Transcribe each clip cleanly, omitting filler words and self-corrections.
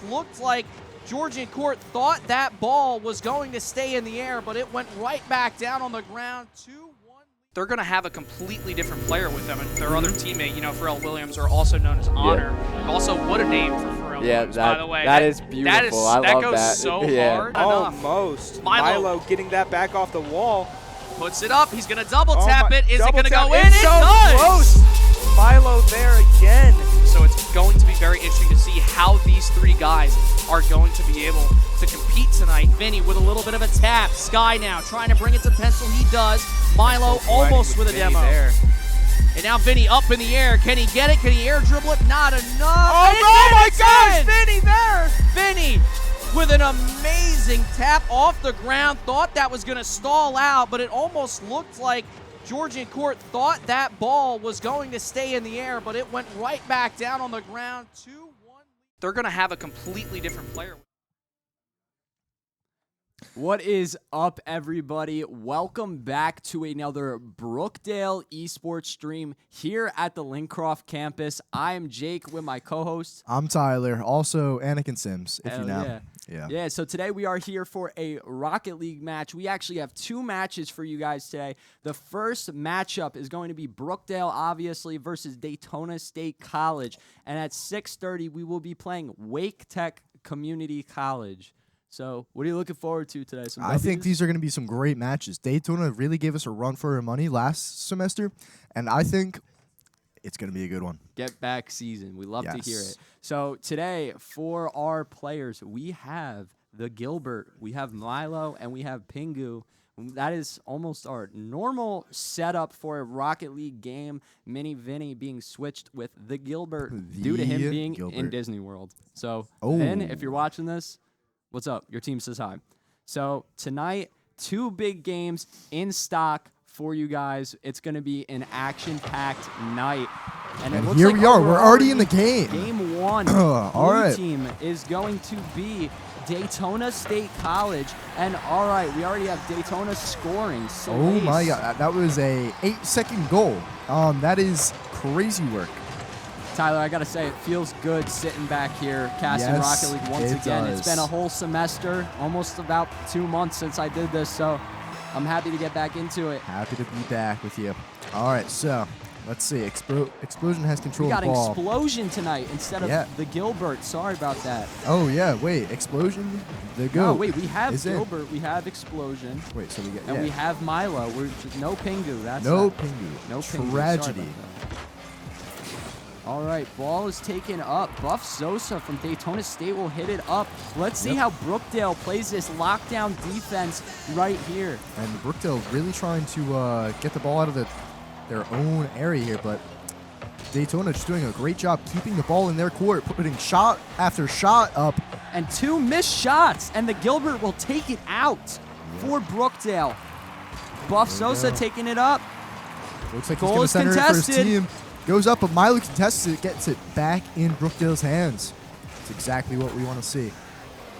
Looked like Georgian Court thought that ball was going to stay in the air, but it went right back down on the ground. 2-1. They're going to have a completely different player with them, and their other teammate, Pharrell Williams, are also known as Honor. Yeah. Also, what a name for Pharrell Williams, by the way. That is beautiful. I love that. That goes so hard. Almost. Milo getting that back off the wall. Puts it up. He's going to double tap it. Is it going to go in? It's so close. Milo there again. So it's going to be very interesting to see how these three guys are going to be able to compete tonight. Vinny with a little bit of a tap. Sky now trying to bring it to pencil. He does. Milo almost with a demo. There. And now Vinny up in the air. Can he get it? Can he air dribble it? Not enough. Oh my gosh, Vinny there. Vinny with an amazing tap off the ground. Thought that was going to stall out, but it almost looked like Georgian Court thought that ball was going to stay in the air, but it went right back down on the ground. 2-1. They're going to have a completely different player. What is up, everybody? Welcome back to another Brookdale Esports stream here at the Lincroft campus. I'm Jake with my co-host. I'm Tyler, also Anakinsims, if you know. Yeah, so today we are here for a Rocket League match. We actually have two matches for you guys today. The first matchup is going to be Brookdale, obviously, versus Daytona State College. And at 6:30, we will be playing Wake Tech Community College. So, what are you looking forward to today? I think these are going to be some great matches. Daytona really gave us a run for our money last semester, and I think it's going to be a good one. Get back season. We love to hear it. So, today, for our players, we have the Gilbert, we have Milo, and we have Pingu. That is almost our normal setup for a Rocket League game. Mini Vinny being switched with the Gilbert due to him being in Disney World. So, Vin, if you're watching this, what's up? Your team says hi. So tonight, two big games in stock for you guys. It's going to be an action-packed night. And it looks here like we are. We're already in the game. Game one. All right. Team is going to be Daytona State College. And all right, we already have Daytona scoring. So oh my God, that was a 8-second goal. That is crazy work. Tyler, I got to say, it feels good sitting back here casting Rocket League once again. It's been a whole semester, almost about 2 months since I did this, so I'm happy to get back into it. Happy to be back with you. All right, so let's see. Explosion has control of the ball. We got Explosion tonight instead of the Gilbert. Sorry about that. Oh, yeah. Wait, Explosion? The go. No, wait, we have Gilbert. We have Explosion. Wait, so we get And we have Milo. We're no Pingu. That's no Pingu. No Pingu. Tragedy. All right, ball is taken up. Buff Sosa from Daytona State will hit it up. Let's see how Brookdale plays this lockdown defense right here. And Brookdale really trying to get the ball out of their own area here, but Daytona just doing a great job keeping the ball in their court, putting shot after shot up. And two missed shots, and the Gilbert will take it out for Brookdale. Buff Sosa taking it up. Looks like he's going to center it for his team. Goes up, but Milo contests it, gets it back in Brookdale's hands. That's exactly what we want to see.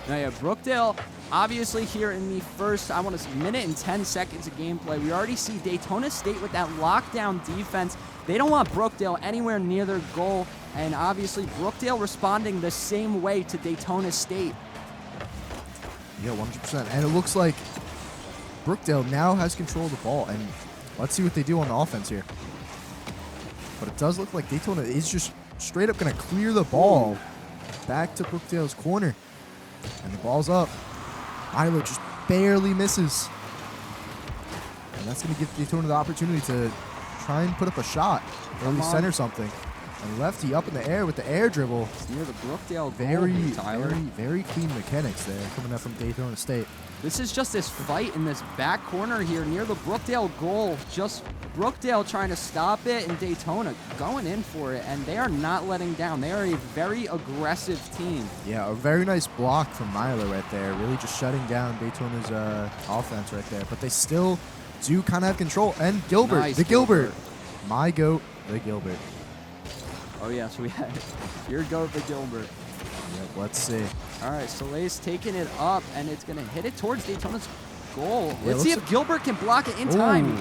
Now, yeah, Brookdale, obviously here in the first, I want to say, minute and 10 seconds of gameplay, we already see Daytona State with that lockdown defense. They don't want Brookdale anywhere near their goal, and obviously Brookdale responding the same way to Daytona State. Yeah, 100%. And it looks like Brookdale now has control of the ball, and let's see what they do on the offense here. But it does look like Daytona is just straight up going to clear the ball back to Brookdale's corner. And the ball's up. Milo just barely misses. And that's going to give Daytona the opportunity to try and put up a shot. Or at least center something. And lefty up in the air with the air dribble. Near the Brookdale very clean mechanics there coming up from Daytona State. This is just this fight in this back corner here near the Brookdale goal. Just Brookdale trying to stop it and Daytona going in for it, and they are not letting down. They are a very aggressive team. Yeah, a very nice block from Milo right there, really just shutting down Daytona's offense right there. But they still do kind of have control. And Gilbert, nice, the Gilbert. My goat, the Gilbert. Oh, yeah, so we have your goat, the Gilbert. Yep, let's see. All right, Soleil's taking it up, and it's going to hit it towards Daytona's goal. Let's see if Gilbert can block it in time.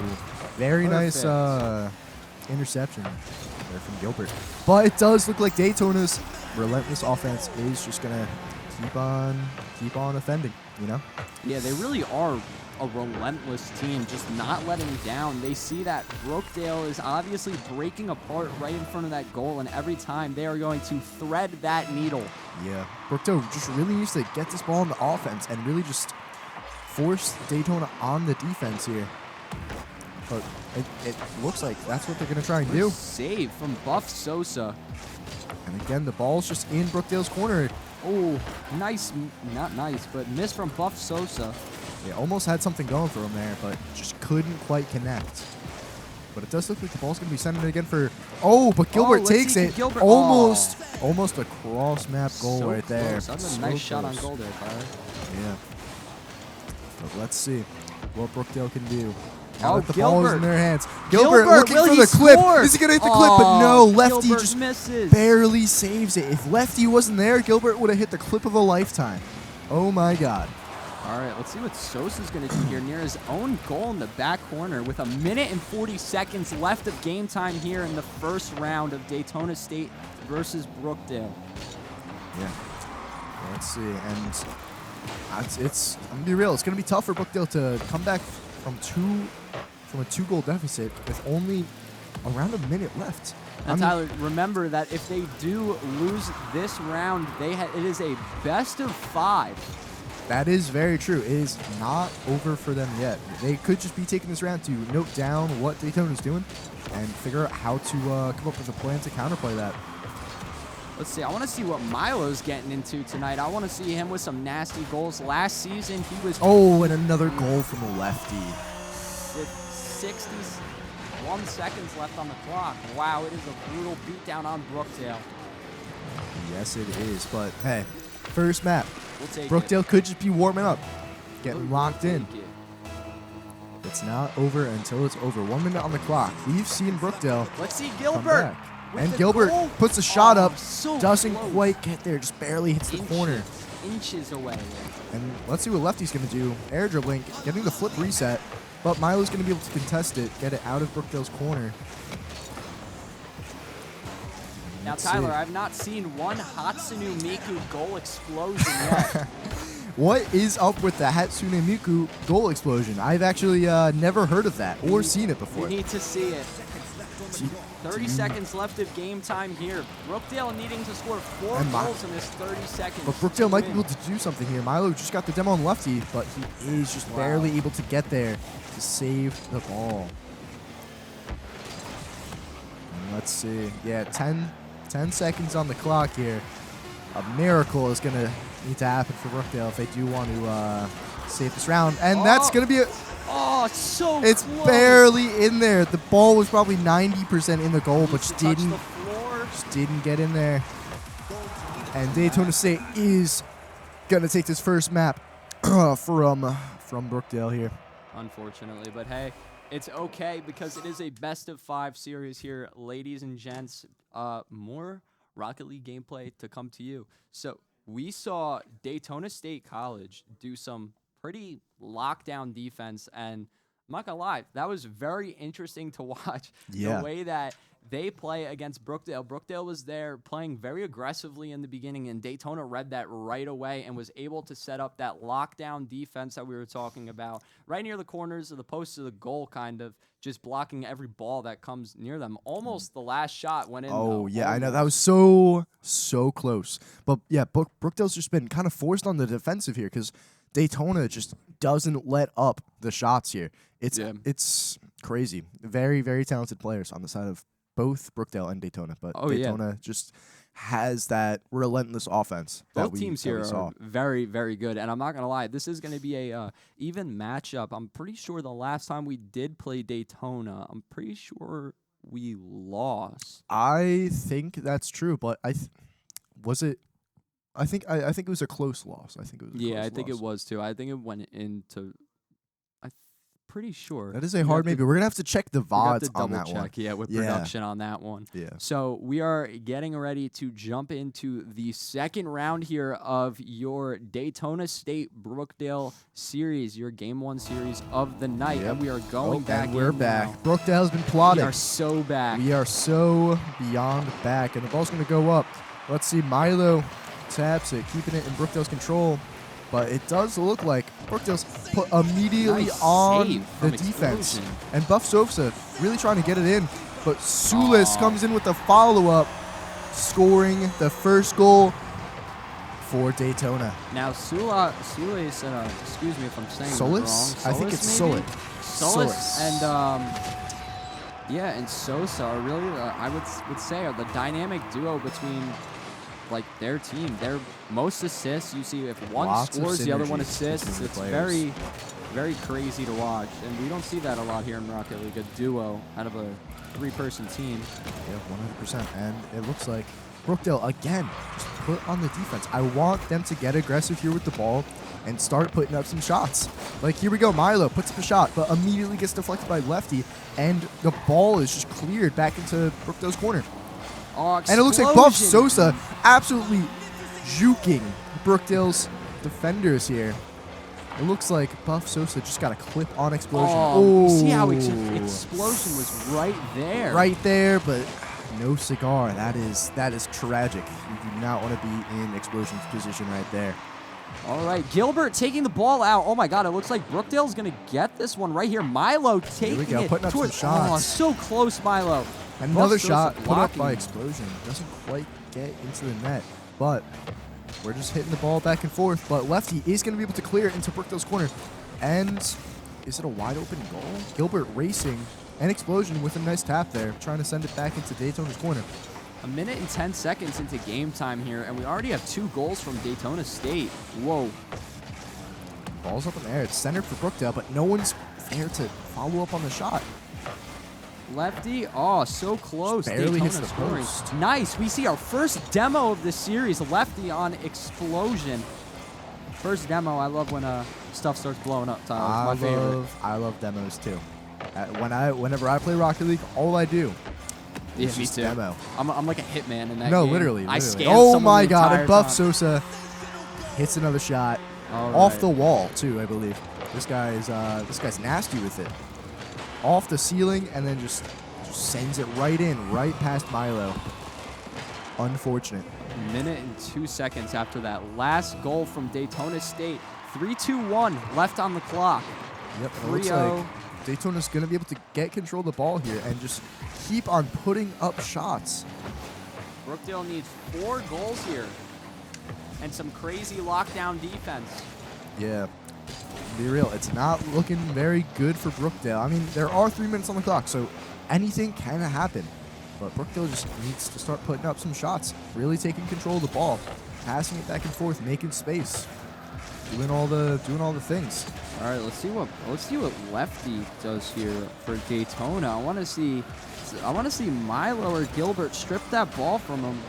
Very nice interception there from Gilbert. But it does look like Daytona's relentless offense is just going to keep on offending, you know? Yeah, they really are a relentless team, just not letting down. They see that Brookdale is obviously breaking apart right in front of that goal, and every time they are going to thread that needle. Yeah, Brookdale just really needs to get this ball in the offense and really just force Daytona on the defense here. But it looks like that's what they're going to try and do. Save from Buff Sosa. And again, the ball's just in Brookdale's corner. Oh, nice, not nice, but miss from Buff Sosa. Yeah, almost had something going for him there, but just couldn't quite connect. But it does look like the ball's going to be sending it again for... Oh, but Gilbert takes it. Gilbert. Almost a cross-map goal So right there. close. That's a nice shot on goal there, Tyler. Yeah. But let's see what Brookdale can do. Now Oh, that the ball is in Gilbert. their hands. Gilbert looking will for he the clip. score? Is he going to hit the clip? But no, Lefty Gilbert just misses. barely saves it. If Lefty wasn't there, Gilbert would have hit the clip of a lifetime. Oh, my God. All right, let's see what Sosa's going to do here near his own goal in the back corner with 1:40 left of game time here in the first round of Daytona State versus Brookdale. Yeah. Let's see. And I'm going to be real. It's going to be tough for Brookdale to come back from a 2-goal deficit with only around a minute left. And Tyler, remember that if they do lose this round, it is a best of 5. That is very true. It is not over for them yet. They could just be taking this round to note down what Daytona's doing and figure out how to come up with a plan to counterplay that. Let's see. I want to see what Milo's getting into tonight. I want to see him with some nasty goals. Last season, he was... Oh, and another goal from a lefty. With 61 seconds left on the clock. Wow, it is a brutal beatdown on Brookdale. Yes, it is. But, hey, first map. We'll take Brookdale it. could just be warming up, getting locked in. Take it. It's not over until it's over. 1 minute on the clock. We've seen Brookdale Let's see come Gilbert. back. with And the Gilbert goal. puts a shot up, So doesn't close. quite get there, just barely hits the corner. Inches away. And let's see what Lefty's going to do. Air dribbling, getting the flip reset, but Milo's going to be able to contest it, get it out of Brookdale's corner. Now, Let's Tyler, see. I've not seen one Hatsune Miku goal explosion yet. What is up with the Hatsune Miku goal explosion? I've actually never heard of that or seen it before. We need to see it. 30 seconds left of game time here. Brookdale needing to score 4 And goals in this 30 seconds. But Brookdale might be win. able to do something here. Milo just got the demo on Lefty, but he is just barely able to get there to save the ball. And let's see. Yeah, 10 seconds on the clock here. A miracle is going to need to happen for Brookdale if they do want to save this round. And that's going to be Oh, so it's close. barely in there. The ball was probably 90% in the goal, but just Touch didn't the floor. get in there. And Daytona State is going to take this first map from Brookdale here. Unfortunately, but hey, it's okay because it is a best of 5 series here, ladies and gents. More Rocket League gameplay to come to you. So we saw Daytona State College do some pretty lockdown defense, and I'm not gonna lie, that was very interesting to watch. Yeah. The way that they play against Brookdale. Brookdale was there playing very aggressively in the beginning, and Daytona read that right away and was able to set up that lockdown defense that we were talking about, right near the corners of the post of the goal, kind of just blocking every ball that comes near them. Almost the last shot went in. Oh, yeah, I know. almost. That was so close. But, yeah, Brookdale's just been kind of forced on the defensive here because Daytona just doesn't let up the shots here. It's crazy. Very, very talented players on the side of both Brookdale and Daytona. But Daytona just has that relentless offense. Both teams here are very, very good. And I'm not going to lie, this is going to be a even matchup. I'm pretty sure the last time we did play Daytona, I'm pretty sure we lost. I think that's true, but I think it was a close loss. I think it was a close I think loss. it was too. I think it went into. I'm pretty sure. That is a hard maybe. We're going to have to check the VODs on that one. Yeah, with production on that one. Yeah. So we are getting ready to jump into the second round here of your Daytona State Brookdale series, your Game 1 series of the night. Yep. And we are going back. And we're in back. now. Brookdale's been plotting. We are so back. We are so beyond back. And the ball's going to go up. Let's see. Milo taps it, keeping it in Brookdale's control. But it does look like Brookdale's put immediately Nice on save the from defense. Explosion. And Buff Sosa really trying to get it in. But Sulis comes in with the follow-up, scoring the first goal for Daytona. Now, Sulis, excuse me if I'm saying it wrong. Solis? I think it's maybe? Solis. Solis and Sosa are really, I would say, are the dynamic duo between like their team. Their most assists, you see if one Lots of scores, the other one synergy assists. between the It's players. very crazy to watch. And we don't see that a lot here in Rocket League, a duo out of a 3-person team. Yeah, 100%. And it looks like Brookdale, again, just put on the defense. I want them to get aggressive here with the ball and start putting up some shots. Like, here we go. Milo puts up a shot, but immediately gets deflected by Lefty, and the ball is just cleared back into Brookdale's corner. Oh, And it looks like Buff Sosa absolutely juking Brookdale's defenders here. It looks like Buff Sosa just got a clip on Explosion. Oh, see how Explosion was right there. Right there, but no cigar. That is tragic. You do not want to be in Explosion's position right there. All right, Gilbert taking the ball out. Oh my God, it looks like Brookdale's gonna get this one right here. Milo taking go, it putting up some towards. shots. Oh, so close, Milo. Another Buff Sosa shot put up blocking. by Explosion. Doesn't quite get into the net, but we're just hitting the ball back and forth. But Lefty is going to be able to clear it into Brookdale's corner. And is it a wide open goal? Gilbert racing and Explosion with a nice tap there, trying to send it back into Daytona's corner. A minute and 10 seconds into game time here, and we already have 2 goals from Daytona State. Whoa. Ball's up in the air. It's centered for Brookdale, but no one's there to follow up on the shot. Lefty, oh, so close. Just barely hits Daytona the scoring. post. Nice. We see our first demo of the series, Lefty on Explosion. First demo. I love when stuff starts blowing up, Tyler. It's my favorite. I love demos too. Whenever I play Rocket League, all I do Yeah, is me just too. demo. I'm like a hitman in that No, game. literally. I scan Oh someone my the God! entire And Buff time. Sosa hits another shot All off right. the wall too, I believe. This guy's nasty with it. Off the ceiling and then just sends it right in, right past Milo. Unfortunate. Minute and 2 seconds after that last goal from Daytona State. 3-2-1 left on the clock. Yep. It looks like Daytona's going to be able to get control of the ball here and just keep on putting up shots. Brookdale needs 4 goals here and some crazy lockdown defense. Yeah. To be real, it's not looking very good for Brookdale. I mean, there are 3 minutes on the clock, so anything can happen. But Brookdale just needs to start putting up some shots, really taking control of the ball, passing it back and forth, making space, doing all the things. All right, let's see what Lefty does here for Daytona. I want to see Milo or Gilbert strip that ball from him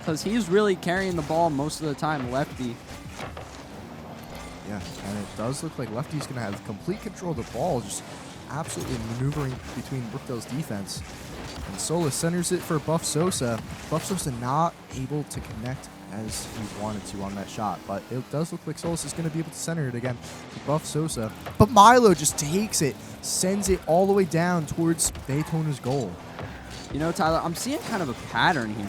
because he's really carrying the ball most of the time. Lefty. Yeah, and it does look like Lefty's going to have complete control of the ball, just absolutely maneuvering between Brookdale's defense. And Solis centers it for Buff Sosa. Buff Sosa not able to connect as he wanted to on that shot, but it does look like Solis is going to be able to center it again to Buff Sosa. But Milo just takes it, sends it all the way down towards Daytona's goal. You know, Tyler, I'm seeing kind of a pattern here.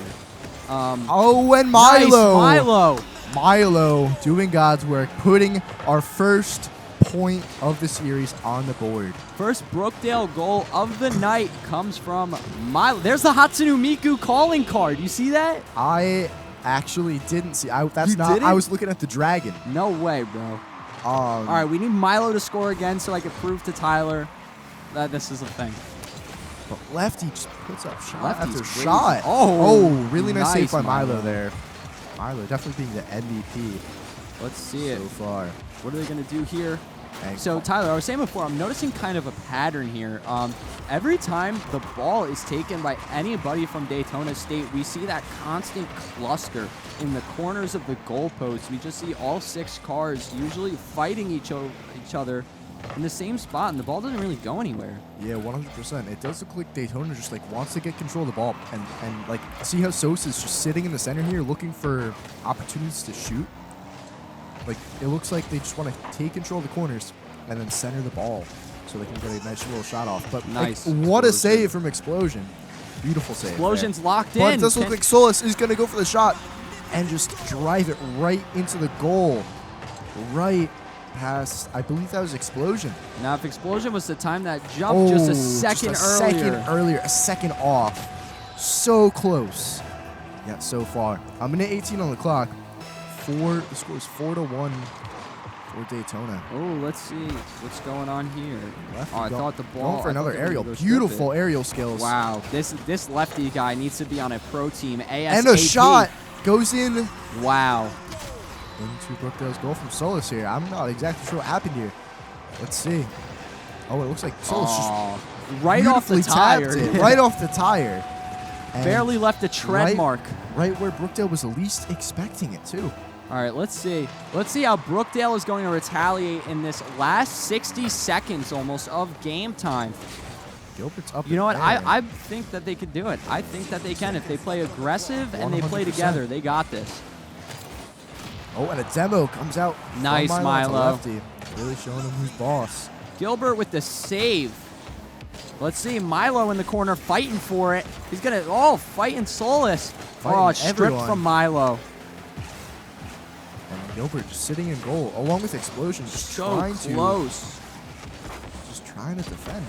And Milo! Nice, Milo doing God's work, putting our first point of the series on the board. First Brookdale goal of the night comes from Milo. There's the Hatsune Miku calling card. You see that? I actually didn't see. You didn't? I was looking at the dragon. No way, bro. All right, we need Milo to score again so I can prove to Tyler that this is a thing. But Lefty just puts up shot Lefty's after crazy. shot. Oh, really nice save by Milo Milo there. Milo definitely being the MVP Let's see it. so far. What are they going to do here? And So, Tyler, I was saying before, I'm noticing kind of a pattern here. Every time the ball is taken by anybody from Daytona State, we see that constant cluster in the corners of the goalposts. We just see all 6 cars usually fighting each other in the same spot, and the ball doesn't really go anywhere. yeah, 100%. It does look like Daytona just wants to get control of the ball and like see how Sosa's just sitting in the center here looking for opportunities to shoot. Like, it looks like they just want to take control of the corners and then center the ball so they can get a nice little shot off. But Nice what a Explosion. save from Explosion. Beautiful save. Explosion's locked But in. it does look like Solus is going to go for the shot and just drive it right into the goal. Right past, I believe that was Explosion. Now, if Explosion was to time that jump just a second earlier. A second off. So close. Yet so far. A minute 18 on the clock. The score is 4-1 for Daytona. Oh, let's see what's going on here. Lefty I thought the ball. going for another aerial. Go Beautiful aerial skills. Wow, this lefty guy needs to be on a pro team. ASAP. And a shot goes in. Wow. Into Brookdale's goal from Solus here. I'm not exactly sure what happened here. Let's see. Oh, it looks like Solus just right off the tire. Right off the tire. And barely left a tread mark. Right where Brookdale was the least expecting it, too. All right, let's see. Let's see how Brookdale is going to retaliate in this last 60 seconds almost of game time. Gilbert's up. You know what? I think that they could do it. I think that they can. If they play aggressive and they play 100%. together, they got this. Oh, and a demo comes out. Nice, from Milo. Lefty. Really showing him who's boss. Gilbert with the save. Let's see Milo in the corner fighting for it. He's going to, fighting Solus. Stripped everyone. from Milo. And Gilbert just sitting in goal, along with Explosion, just So trying close. just trying to defend.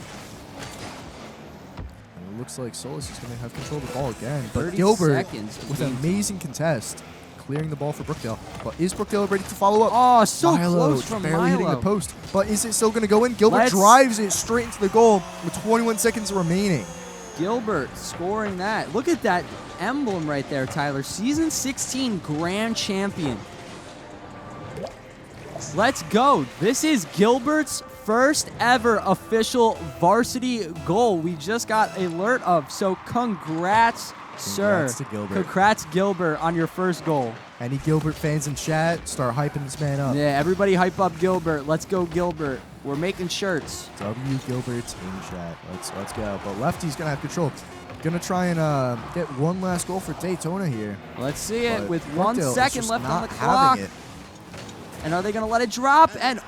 And it looks like Solus is going to have control of the ball again. But 30 Gilbert, seconds of with an game amazing contest, clearing the ball for Brookdale. But is Brookdale ready to follow up? Oh, so Milo close from barely hitting the Milo. post. But is it still going to go in? Gilbert drives it straight into the goal with 21 seconds remaining. Gilbert scoring that. Look at that emblem right there, Tyler. Season 16 grand champion. Let's go. This is Gilbert's first ever official varsity goal. We just got alert of. So congrats, sir. To Gilbert. Congrats, Gilbert, on your first goal. Any Gilbert fans in chat, start hyping this man up. Yeah, everybody hype up Gilbert. Let's go, Gilbert. We're making shirts. W Gilbert in chat. Let's go. But Lefty's gonna have control. Gonna try and get one last goal for Daytona here. Let's see it But with Brookdale 1 is second just left on not the having clock. it. And are they going to let it drop? And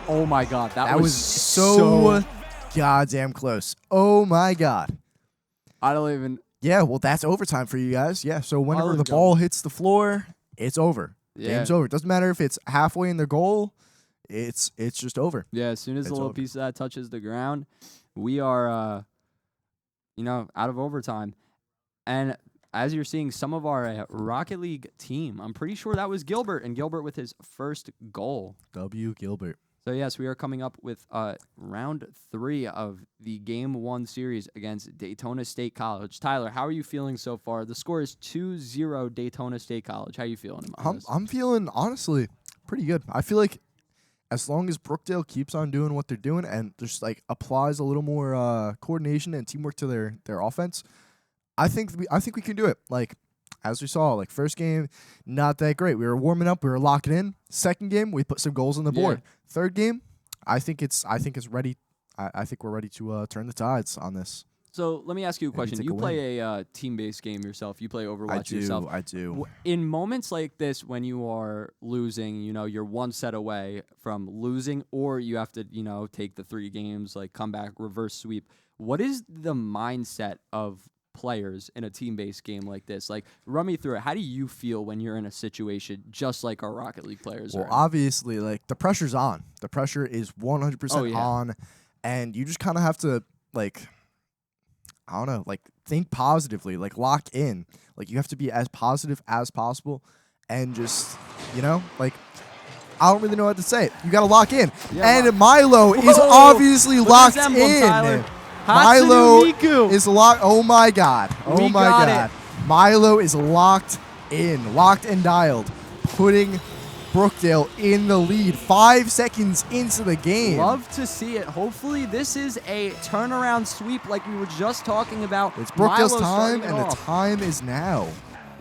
oh my God, that was so goddamn close. Oh my God. I don't even. Yeah, well, that's overtime for you guys. Yeah, so whenever let's the go. ball hits the floor, it's over. Yeah. Game's over. Doesn't matter if it's halfway in their goal. It's just over. Yeah, as soon as the little piece of that touches the ground, we are, out of overtime. And as you're seeing, some of our Rocket League team, I'm pretty sure that was Gilbert, and Gilbert with his first goal. W Gilbert. So, yes, we are coming up with round 3 of the Game 1 series against Daytona State College. Tyler, how are you feeling so far? The score is 2-0 Daytona State College. How are you feeling about this? I'm feeling, honestly, pretty good. I feel like as long as Brookdale keeps on doing what they're doing and just, applies a little more coordination and teamwork to their offense, I think we can do it. As we saw, first game, not that great. We were warming up, we were locking in. Second game, we put some goals on the board. Yeah. Third game, I think it's ready. I think we're ready to turn the tides on this. So let me ask you a question. take You a play a team-based game yourself. You play Overwatch yourself. I do. In moments like this, when you are losing, you're one set away from losing, or you have to, take the 3 games, come back, reverse sweep. What is the mindset of players in a team-based game like this? Run me through it. How do you feel when you're in a situation just like our Rocket League players are Well, in? obviously, the pressure's on. The pressure is 100% on, and you just kind of have to, think positively, lock in. You have to be as positive as possible, and just, I don't really know what to say. You got to lock in. Yeah, and Milo is obviously Look locked at this emblem, in. Tyler. Milo Hatsune Miku. is locked. Oh my God. Oh We my got God. Milo is locked in. Locked and dialed. Putting Brookdale in the lead 5 seconds into the game. Love to see it. Hopefully this is a turnaround sweep like we were just talking about. It's Brookdale's Milo time, starting it and the off. time is now.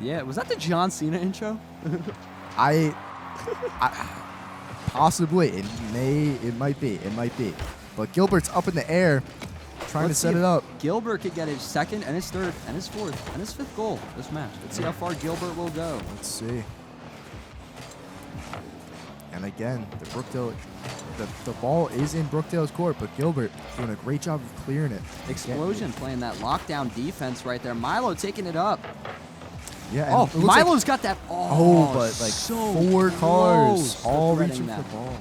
Yeah, was that the John Cena intro? I possibly. It might be. But Gilbert's up in the air, trying to set it up. Gilbert could get his second and his third and his fourth and his 5th goal this match. Let's see how far Gilbert will go. Let's see. And again, the Brookdale the ball is in Brookdale's court, but Gilbert doing a great job of clearing it. Explosion playing that lockdown defense right there. Milo taking it up. Yeah. Oh, Milo's got that. Oh, but like so 4 cars all threading reaching for that the ball.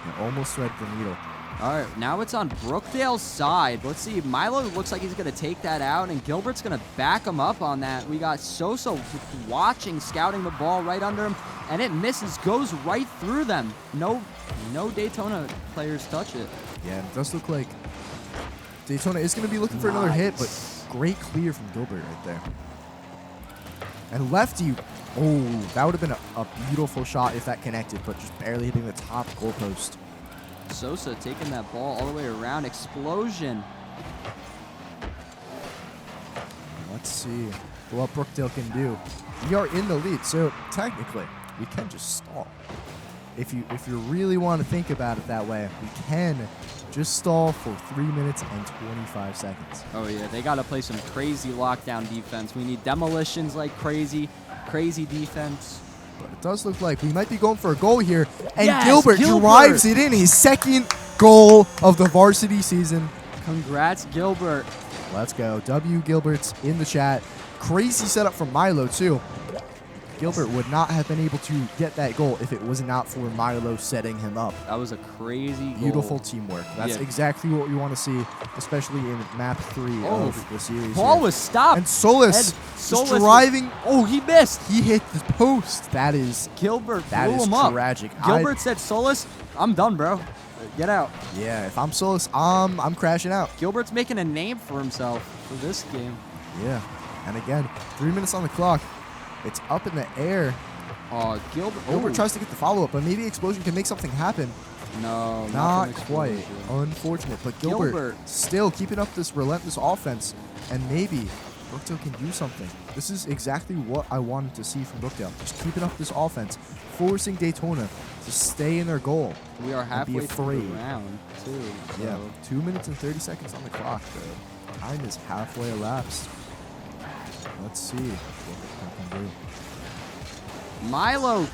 And almost threaded the needle. All right, now it's on Brookdale's side. Let's see. Milo looks like he's going to take that out, and Gilbert's going to back him up on that. We got Sosa watching, scouting the ball right under him, and it misses, goes right through them. No Daytona players touch it. Yeah, it does look like Daytona is going to be looking for another hit, but great clear from Gilbert right there. And lefty, oh, that would have been a beautiful shot if that connected, but just barely hitting the top goalpost. Sosa taking that ball all the way around. Explosion. Let's see what Brookdale can do. We are in the lead, so technically we can just stall. If you really want to think about it that way, we can just stall for 3 minutes and 25 seconds. Oh yeah, they got to play some crazy lockdown defense. We need demolitions like crazy defense. But it does look like we might be going for a goal here. And Yes, Gilbert drives it in. His second goal of the varsity season. Congrats, Gilbert. Let's go. W. Gilbert's in the chat. Crazy setup from Milo, too. Gilbert would not have been able to get that goal if it was not for Milo setting him up. That was a crazy goal. Beautiful teamwork. That's exactly what we want to see, especially in map 3 of the series. Ball was stopped. And Solis just driving. Oh, he missed. He hit the post. That is Gilbert blew him up. tragic. Gilbert said, Solis, I'm done, bro. Get out. Yeah, if I'm Solis, I'm crashing out. Gilbert's making a name for himself for this game. Yeah. And again, 3 minutes on the clock. It's up in the air. Oh, Gilbert. Gilbert tries to get the follow-up, but maybe Explosion can make something happen. No, not quite. Unfortunate. But Gilbert still keeping up this relentless offense, and maybe Brookdale can do something. This is exactly what I wanted to see from Brookdale. Just keeping up this offense, forcing Daytona to stay in their goal. We are halfway through the round, too. So. Yeah, 2 minutes and 30 seconds on the clock. The time is halfway elapsed. Let's see what they can do. Milo,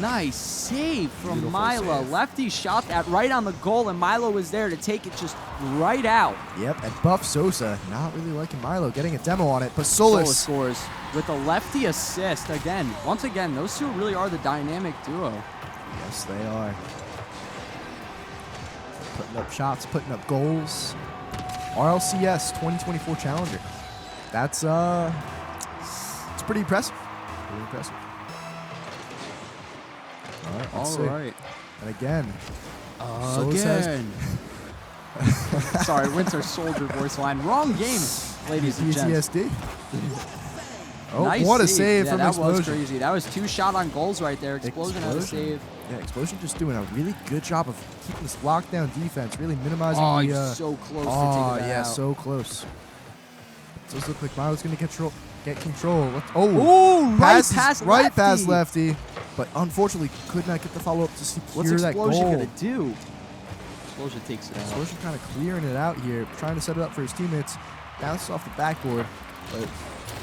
nice save from Beautiful Milo. save. Lefty shot that right on the goal, and Milo was there to take it just right out. Yep, and Buff Sosa not really liking Milo, getting a demo on it, but Solis scores with a lefty assist. Once again, those two really are the dynamic duo. Yes, they are. Putting up shots, putting up goals. RLCS 2024 Challenger. That's it's pretty impressive. Pretty impressive. All right, let's see. And again. Sorry, Winter Soldier voice line. Wrong game, ladies and gents. PTSD. Oh, nice what a save from that Explosion. That was crazy. That was 2 shot on goals right there. Explosion had a save. Yeah, Explosion just doing a really good job of keeping this lockdown defense, really minimizing the... He's so close to taking that out. So close. It does look like Milo's going to get control. Right past lefty. But unfortunately, could not get the follow-up to secure that goal. What's Explosion going to do? Explosion takes it out. Explosion kind of clearing it out here, trying to set it up for his teammates. Bounces off the backboard. But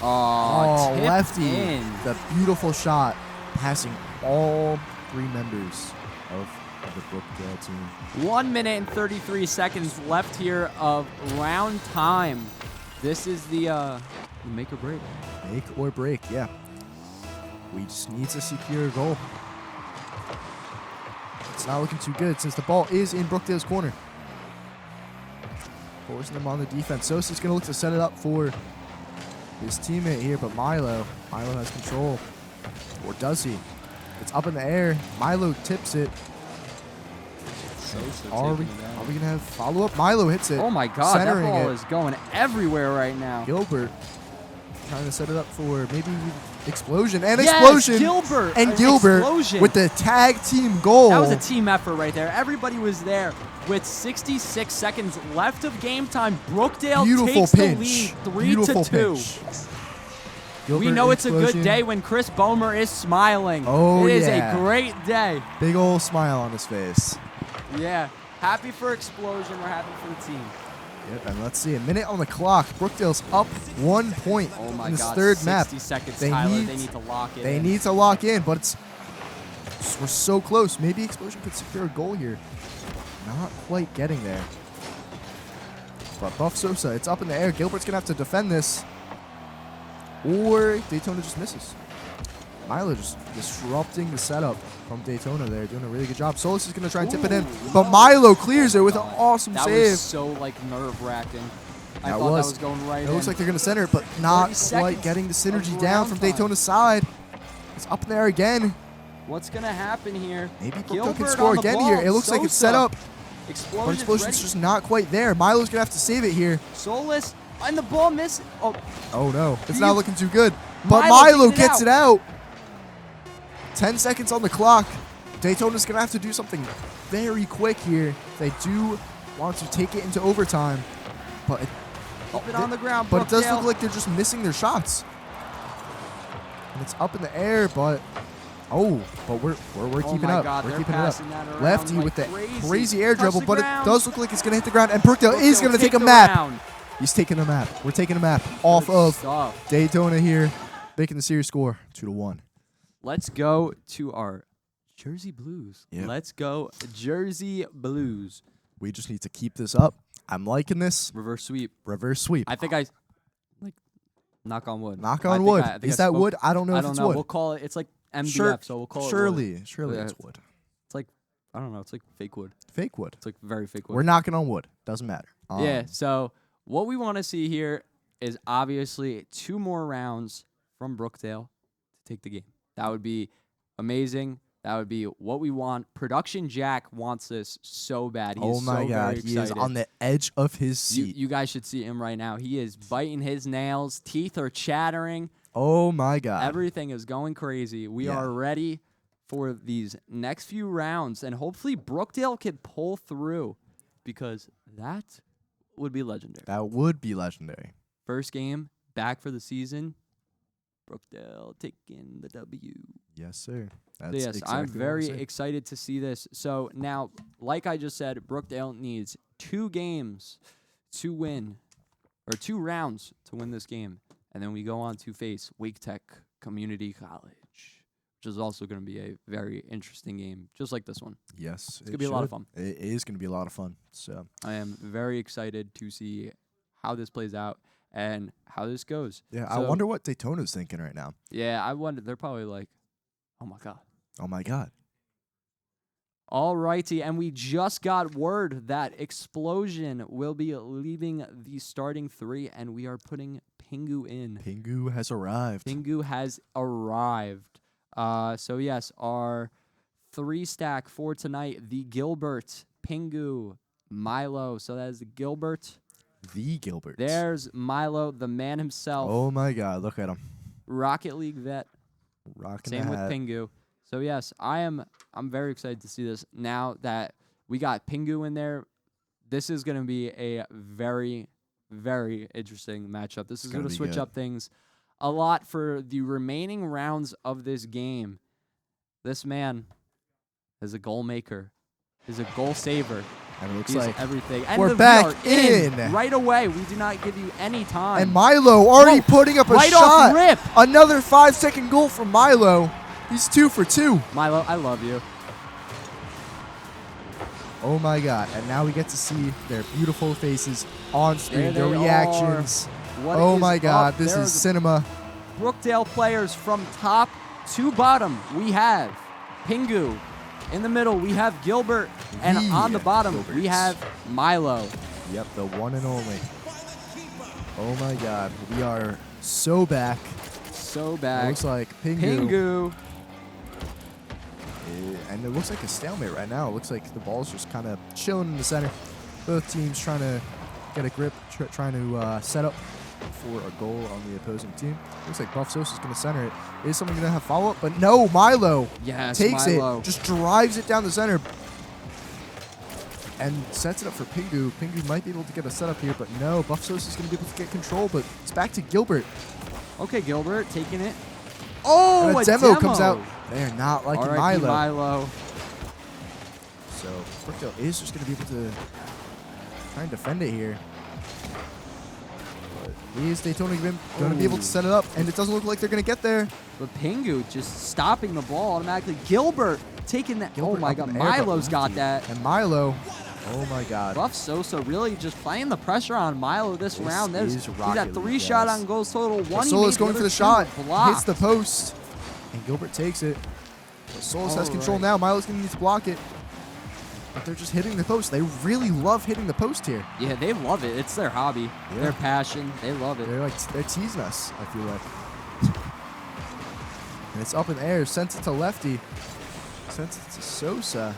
lefty. The beautiful shot, passing all 3 members of the Brookdale team. 1 minute and 33 seconds left here of round time. This is the make or break. Make or break, yeah. We just need to secure a goal. It's not looking too good since the ball is in Brookdale's corner. Forcing them on the defense. Sosa's going to look to set it up for his teammate here, but Milo has control. Or does he? It's up in the air. Milo tips it. Are we going to have follow-up? Milo hits it. Oh my God, that ball is going everywhere right now. Gilbert trying to set it up for maybe Explosion. And yes, Explosion. Gilbert. And Gilbert with the tag team goal. That was a team effort right there. Everybody was there. With 66 seconds left of game time, Brookdale takes the lead 3-2. We know it's a good day when Chris Bomer is smiling. Oh, it is a great day. Big old smile on his face. Yeah. Happy for Explosion. We're happy for the team. Yep, and let's see. A minute on the clock. Brookdale's up 1 point in this third 60 map. 60 seconds, Tyler. They need to lock it They need to lock in, but we're so close. Maybe Explosion could secure a goal here. not quite getting there. But Buff Sosa, it's up in the air. Gilbert's going to have to defend this. Or Daytona just misses. Milo just disrupting the setup from Daytona there, doing a really good job. Solus is going to try and tip it in, but Milo clears it with an awesome that save. Was so like nerve-wracking. I That thought was. that was going right It in. looks like they're going to center it, but not 30 quite seconds getting the synergy of down from round time. Daytona's side. It's up in there again. What's going to happen here? Maybe Brookdale Gilbert can score on the again ball. here. It looks like it's set Sosa. up, but Explosion's Explosion's ready. just not quite there. Milo's going to have to save it here. Solus, and the ball miss. Oh, Oh, no. It's You- not looking too good. But Milo Milo taking it gets it out. 10 seconds on the clock. Daytona's going to have to do something very quick here if they do want to take it into overtime. But keep it on the ground, But it does Brookdale. look like they're just missing their shots. And it's up in the air, but we're keeping my up. God, We're they're keeping it up. passing that around Lefty like with the crazy. crazy air Touch dribble, the but it ground. does look like it's going to hit the ground. And Brookdale is going to take a the map. round. He's taking the map. We're taking a map off Good of stuff. Daytona here, making the series score 2-1. Let's go to our Jersey Blues. Yep. Let's go Jersey Blues. We just need to keep this up. I'm liking this. Reverse sweep. Reverse sweep. I think I like knock on wood. Knock I on think wood. I think Is I that spoke- wood? I don't know I if don't it's know. wood. We'll call it. It's like MDF, Sure- so we'll call it wood. Surely Yeah. it's wood. It's like I don't know. It's like fake wood. Fake wood. It's like very fake wood. We're knocking on wood. Doesn't matter. Yeah. So what we want to see here is obviously 2 more rounds from Brookdale to take the game. That would be amazing. That would be what we want. Production Jack wants this so bad. He Oh is my so God. very He is excited. on the edge of his seat. You guys should see him right now. He is biting his nails. Teeth are chattering. Oh my God. Everything is going crazy. We Yeah. are ready for these next few rounds, and hopefully Brookdale can pull through because that would be legendary. That would be legendary. First game back for the season. Brookdale taking the W. Yes, sir. So That's yes, exactly I'm what very saying. excited to see this. So now, like I just said, Brookdale needs 2 games to win, or 2 rounds to win this game. And then we go on to face Wake Tech Community College, which is also going to be a very interesting game, just like this one. Yes. It's going to be a lot of fun. It is going to be a lot of fun. So I am very excited to see how this plays out and how this goes. yeah, I So, wonder what Daytona's thinking right now. Yeah, I wonder. They're probably like, oh my God. Oh my God. All righty, and we just got word that Explosion will be leaving the starting 3, and we are putting Pingu in. Pingu has arrived. Pingu has arrived. So yes, our 3-stack for tonight, the Gilbert, Pingu, Milo. So that is the Gilbert. The Gilbert. There's Milo, the man himself. Oh my God. Look at him. Rocket League vet. Rocking Same the with hat. Pingu. So yes, I'm very excited to see this. Now that we got Pingu in there, this is going to be a very, very interesting matchup. This is going to be switch good. up things a lot for the remaining rounds of this game. This man is a goal maker, is a goal saver. And it looks He's like everything. And we're we back are in. right away. We do not give you any time. and Milo already Whoa, putting up a right shot. off rip. Another 5-second goal from Milo. He's 2 for 2. Milo, I love you. Oh my God. And now we get to see their beautiful faces on screen, There their they reactions. What Oh is my God. up? This There's is cinema. Brookdale players from top to bottom. We have Pingu. In the middle, we have Gilbert. And The on the bottom, we Gilberts. have Milo. Yep, the one and only. Oh my God. We are so back. So It back. looks like Pingu. Pingu. And it looks like a stalemate right now. It looks like the ball's just kind of chilling in the center. Both teams trying to get a grip, trying to set up for a goal on the opposing team. Looks like Buff Sosa's going to center it. Is someone going to have follow-up? But no, Milo Yes, takes Milo. it, just drives it down the center, and sets it up for Pingu. Pingu might be able to get a setup here, but no, Buff Sosa's going to be able to get control, but it's back to Gilbert. Okay, Gilbert taking it. Oh, And a demo comes out. They're not liking R.I.P. Milo. Milo. So Brookdale is just going to be able to try and defend it here. But is Daytona going to be able to set it up? And it doesn't look like they're going to get there. But Pingu just stopping the ball automatically. Gilbert taking that. Gilbert oh my up God, in the air, but Milo's got lefty. that. And Milo Oh my God. Buff Sosa really just playing the pressure on Milo this round. Is He's Rocket got League, 3 shot on goals total. One. Solace going for the shot. Blocked. Hits the post. And Gilbert takes it. But Solace has control right. now. Milo's going to need to block it. But they're just hitting the post. They really love hitting the post here. Yeah, they love it. It's their hobby. Yeah. Their passion. They love it. They're teasing us, I feel like. And it's up in the air. Sent it to Lefty. Sent it to Sosa.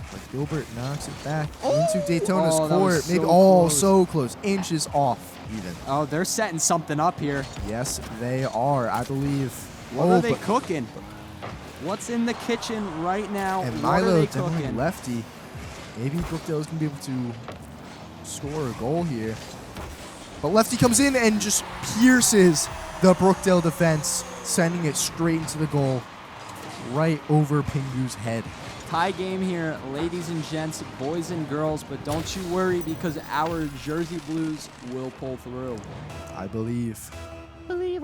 But Gilbert knocks it back into Daytona's Oh, that court. was Maybe so close. so close. Inches off even. Oh, they're setting something up here. Yes, they are, I believe. What are they cooking? What's in the kitchen right now? And what are Milo they definitely cooking? Lefty. Maybe Brookdale's going to be able to score a goal here. But Lefty comes in and just pierces the Brookdale defense, sending it straight into the goal, right over Pingu's head. Tie game here, ladies and gents, boys and girls, but don't you worry because our Jersey Blues will pull through. I believe. I believe.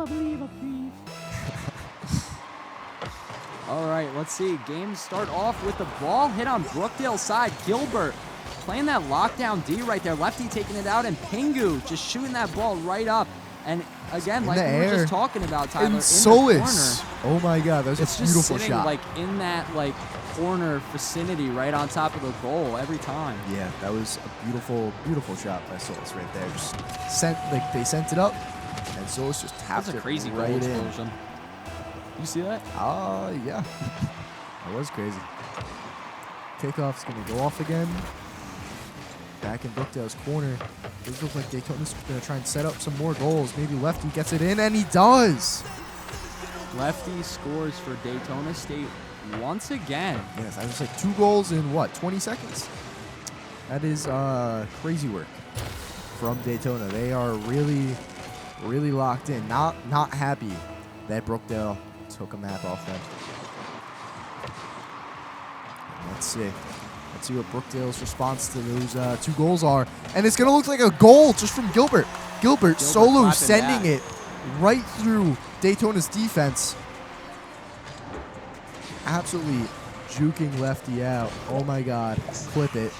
All right, let's see. Games start off with the ball hit on Brookdale's side. Gilbert playing that lockdown D right there. Lefty taking it out, and Pingu just shooting that ball right up. And again, like we were just talking about, Tyler, in the Solace. corner. Oh my God, that was It's a just beautiful sitting shot. like in that corner vicinity right on top of the goal every time. Yeah, that was a beautiful, beautiful shot by Solus right there. Just they sent it up, and Solus just tapped That's a it crazy right goal in. explosion. You see that? Yeah. That was crazy. Kickoff's going to go off again. Back in Brookdale's corner. Does look like Daytona's going to try and set up some more goals. Maybe Lefty gets it in, and he does. Lefty scores for Daytona State once again. Yes, that was like 2 goals in, 20 seconds? That is crazy work from Daytona. They are really, really locked in. Not happy that Brookdale took a map off them. Let's see. Let's see what Brookdale's response to those 2 goals are. And it's going to look like a goal just from Gilbert. Gilbert solo sending it right through Daytona's defense. Absolutely juking Lefty out. Oh my God. Clip it.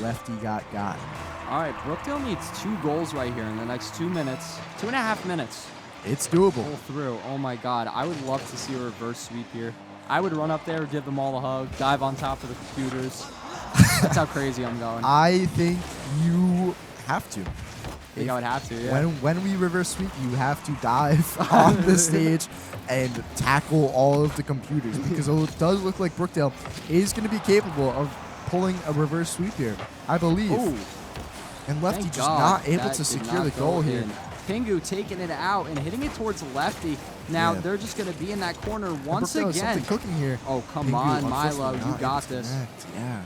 Lefty got. All right, Brookdale needs 2 goals right here in the next 2 minutes. 2.5 minutes. It's doable. Pull through. Oh my God. I would love to see a reverse sweep here. I would run up there, give them all a hug, dive on top of the computers. That's how crazy I'm going. I think you have to. I think I would have to, yeah. When we reverse sweep, you have to dive on the stage and tackle all of the computers, because it does look like Brookdale is going to be capable of pulling a reverse sweep here, I believe. Ooh. And Lefty Thank just God not able that to did secure not the goal go here. in. Pingu taking it out and hitting it towards Lefty. Now Yeah. they're just going to be in that corner once Brookdale has again. something cooking here. Oh, come Pingu, on, Milo, unfortunately, you not got able to this. connect. Yeah.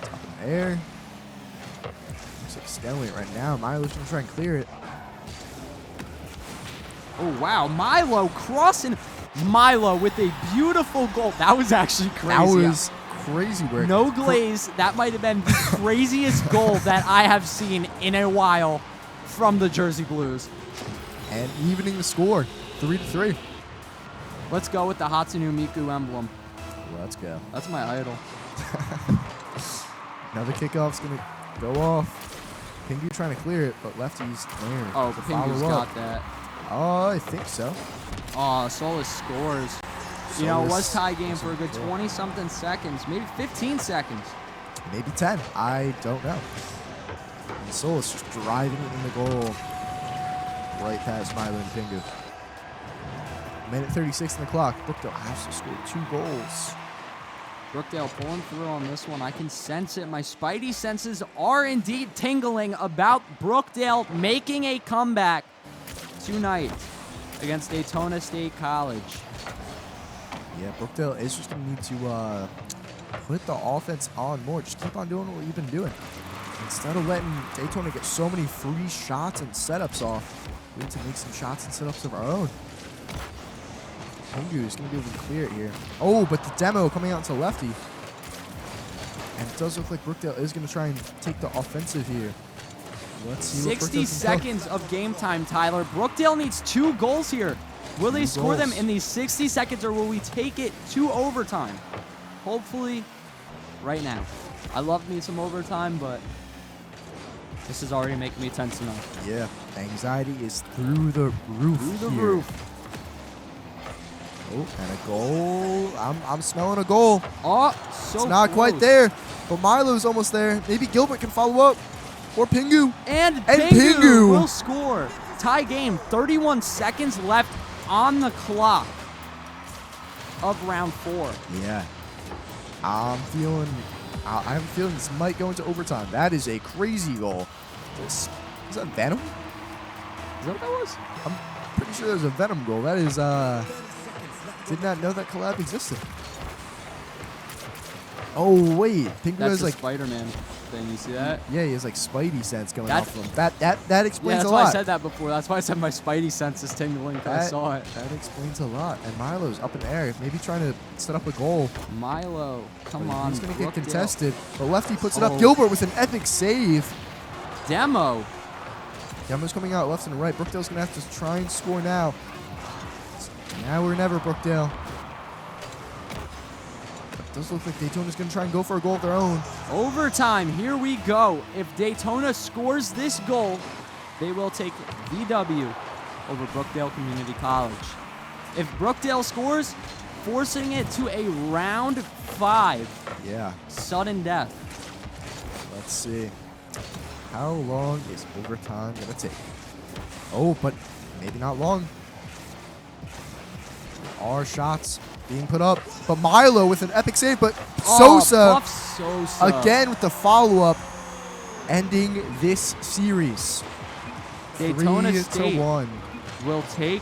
Top in the air. Looks like stalemate right now. Milo's going to try and clear it. Oh, wow. Milo crossing. Milo with a beautiful goal. That was actually crazy. That was crazy work. No glaze. That might have been the craziest goal that I have seen in a while from the Jersey Blues. And evening the score, 3-3. Let's go with the Hatsune Miku emblem. Let's go. That's my idol. Now the kickoff's going to go off. Pingu trying to clear it, but Lefty's there. Oh, to Pingu's follow up. got that. Oh, I think so. Oh, Solus scores. You know, it was Solus tie game was for a good goal. 20-something seconds, maybe 15 seconds. Maybe 10. I don't know. And Solus just driving it in the goal. Right past Milo and Pingu. Minute 36 on the clock. Brookdale has to score 2 goals. Brookdale pulling through on this one. I can sense it. My spidey senses are indeed tingling about Brookdale making a comeback tonight against Daytona State College. Yeah, Brookdale is just going to need to put the offense on more. Just keep on doing what you've been doing. Instead of letting Daytona get so many free shots and setups off, we need to make some shots and setups of our own. Pingu is going to be able to clear it here. Oh, but the demo coming out to Lefty. And it does look like Brookdale is going to try and take the offensive here. Let's see what 60 Brookdale can seconds of game time, Tyler. Brookdale needs 2 goals here. Will they score them in these 60 seconds, or will we take it to overtime? hopefully right now. I love me some overtime, but this is already making me tense enough. Yeah, anxiety is through the roof. Through the here. roof. Oh, and a goal. I'm smelling a goal. Oh, so It's not quite close. there, but Milo's almost there. Maybe Gilbert can follow up. Or Pingu. And Pingu Pingu will score. Tie game. 31 seconds left on the clock of round 4. Yeah. I have a feeling this might go into overtime. That is a crazy goal. Is that Venom? Is that what that was? I'm pretty sure there's a Venom goal. That is, did not know that collab existed. Oh, wait. Pingu That's has a like, Spider-Man thing. You see that? yeah, he has like Spidey sense going That- off of him. That explains Yeah, that's a why lot. I said that before. That's why I said my Spidey sense is tingling because I saw it. That explains a lot. And Milo's up in the air, maybe trying to set up a goal. Milo, come But on. he's going to get Brookdale. contested. But Lefty puts it Oh. up. Gilbert with an epic save. Demo. Yama's coming out left and right. Brookdale's going to have to try and score now. Now or never, Brookdale. It does look like Daytona's going to try and go for a goal of their own. Overtime. Here we go. If Daytona scores this goal, they will take VW over Brookdale Community College. If Brookdale scores, forcing it to a round 5. Yeah, Sudden death. let's see. How long is overtime going to take? Oh, but maybe not long. There are shots being put up. But Milo with an epic save, but Sosa Buff Sosa. again with the follow-up, ending this series. Daytona 3-1. will take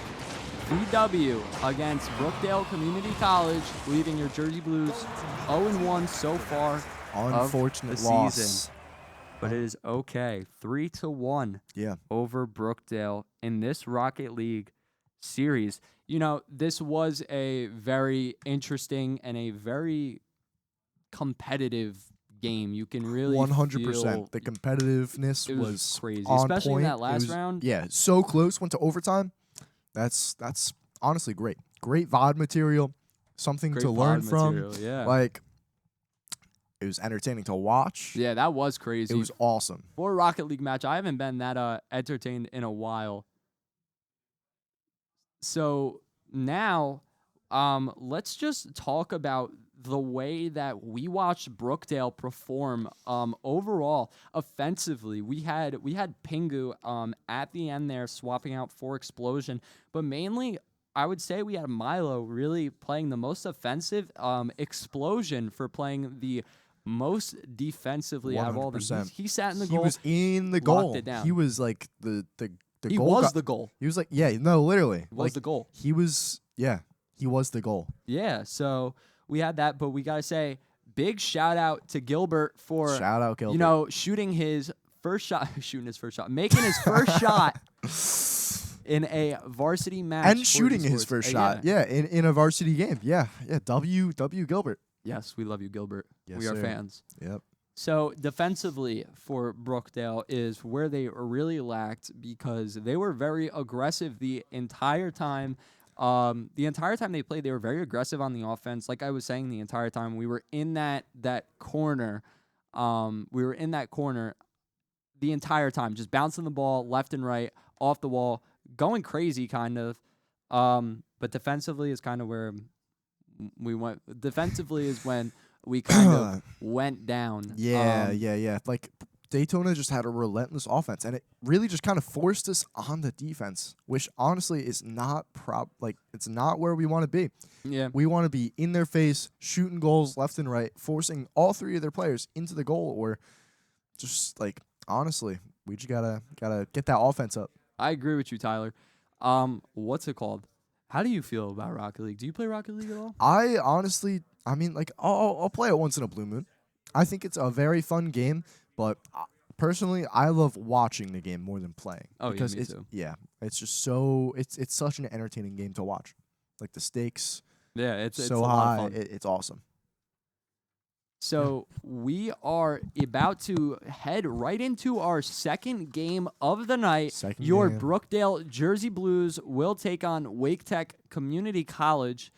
VW against Brookdale Community College, leaving your Jersey Blues 0-1 so far. Unfortunate of the loss. season. But it is okay. 3-1 Yeah. over Brookdale in this Rocket League series. You know, this was a very interesting and a very competitive game. You can really 100%. The feel competitiveness it was was crazy, on especially in point. that It last was- round. Yeah, so close. Went to overtime. That's honestly great. Great VOD material. Something Great to learn VOD from. material, yeah. Like, it was entertaining to watch. Yeah, that was crazy. It was awesome. For a Rocket League match, I haven't been that entertained in a while. So now, let's just talk about the way that we watched Brookdale perform. Overall, offensively, we had Pingu at the end there swapping out for Explosion, but mainly I would say we had Milo really playing the most offensive. Explosion for playing the most defensively out of all of them. 100%. He sat in the He goal. was in the locked goal. it down. He was like the He goal was guy. the goal. He was like, yeah, no, literally. Was Like, the goal. He was, yeah, he was the goal. Yeah, so we had that, but we got to say big shout out to Gilbert for Shout out, Gilbert. you know, shooting his first shot, making his first shot in a varsity match and for shooting his esports. first shot. Yeah, in a varsity game. Yeah. W Gilbert. Yes, we love you, Gilbert. Yes, we are sir. fans. Yep. So defensively for Brookdale is where they really lacked because they were very aggressive the entire time. The entire time they played, they were very aggressive on the offense. Like I was saying, the entire time we were in that corner. We were in that corner the entire time, just bouncing the ball left and right, off the wall, going crazy kind of. But defensively is kind of where we went. Defensively is when we kind of went down. Yeah. Like Daytona just had a relentless offense, and it really just kind of forced us on the defense, which honestly is not it's not where we want to be. Yeah. We want to be in their face, shooting goals left and right, forcing all three of their players into the goal, or just like honestly, we just gotta get that offense up. I agree with you, Tyler. What's it called? How do you feel about Rocket League? Do you play Rocket League at all? I honestly, I mean, like I'll play it once in a blue moon. I think it's a very fun game, but personally, I love watching the game more than playing. Oh, because yeah, me it's, too. Yeah, it's just so it's such an entertaining game to watch. Like the stakes Yeah, it's so a lot high, of fun. it's awesome. So we are about to head right into our second game of the night. Second Your game. Brookdale Jersey Blues will take on Wake Tech Community College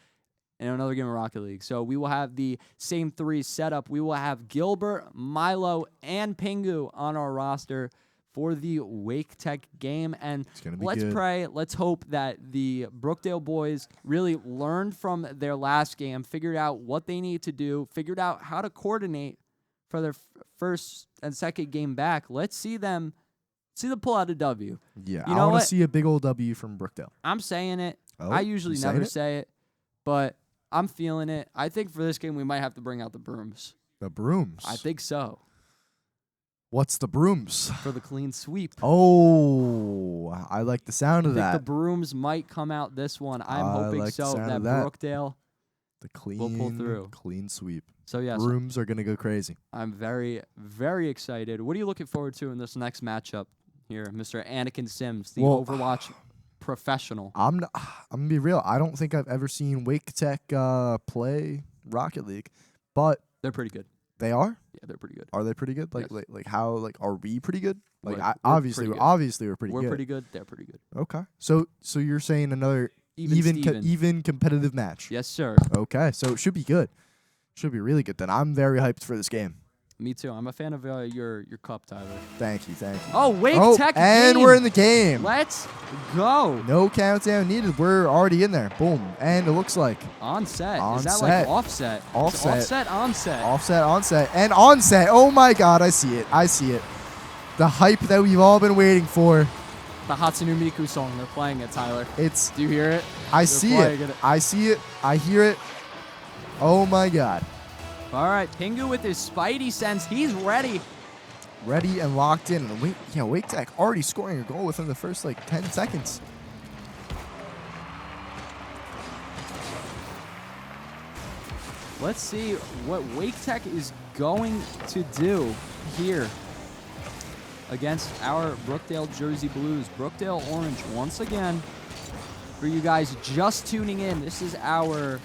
in another game of Rocket League. So we will have the same 3 setup. We will have Gilbert, Milo, and Pingu on our roster for the Wake Tech game. And let's pray, let's hope that the Brookdale boys really learned from their last game, figured out what they need to do, figured out how to coordinate for their first and second game back. Let's see them pull out a W. Yeah, you I want to see a big old W from Brookdale. I'm saying it. Oh, I usually never say it, but I'm feeling it. I think for this game, we might have to bring out the brooms. The brooms? I think so. What's the brooms? For the clean sweep. Oh, I like the sound of I think that. the brooms might come out this one. I'm hoping like so. that Brookdale will pull through. Clean sweep. So, yes. Brooms are going to go crazy. I'm very, very excited. What are you looking forward to in this next matchup here, Mr. Anakinsims, the Overwatch professional? I'm going to be real. I don't think I've ever seen Wake Tech play Rocket League, but they're pretty good. They are? Yeah, they're pretty good. Are they pretty good? Like, yes. like how? Like, are we pretty good? Like, we're obviously, pretty we're pretty good. We're pretty good. They're pretty good. Okay. So you're saying another even competitive match? Yes, sir. Okay. So it should be good. Should be really good then. I'm very hyped for this game. Me too. I'm a fan of your cup, Tyler. Thank you. Oh, Wake Tech and game. We're in the game. Let's go. No countdown needed. We're already in there. Boom. And it looks like onset. Is that like offset? Offset. Onset. Onset. And onset. Oh my God. I see it. The hype that we've all been waiting for. The Hatsune Miku song. They're playing it, Tyler. Do you hear it? I see it. I see it. I hear it. Oh my God. All right, Pingu with his Spidey sense. He's ready. Ready and locked in. And Wake Tech already scoring a goal within the first, 10 seconds. Let's see what Wake Tech is going to do here against our Brookdale Jersey Blues. Brookdale Orange once again. For you guys just tuning in, this is our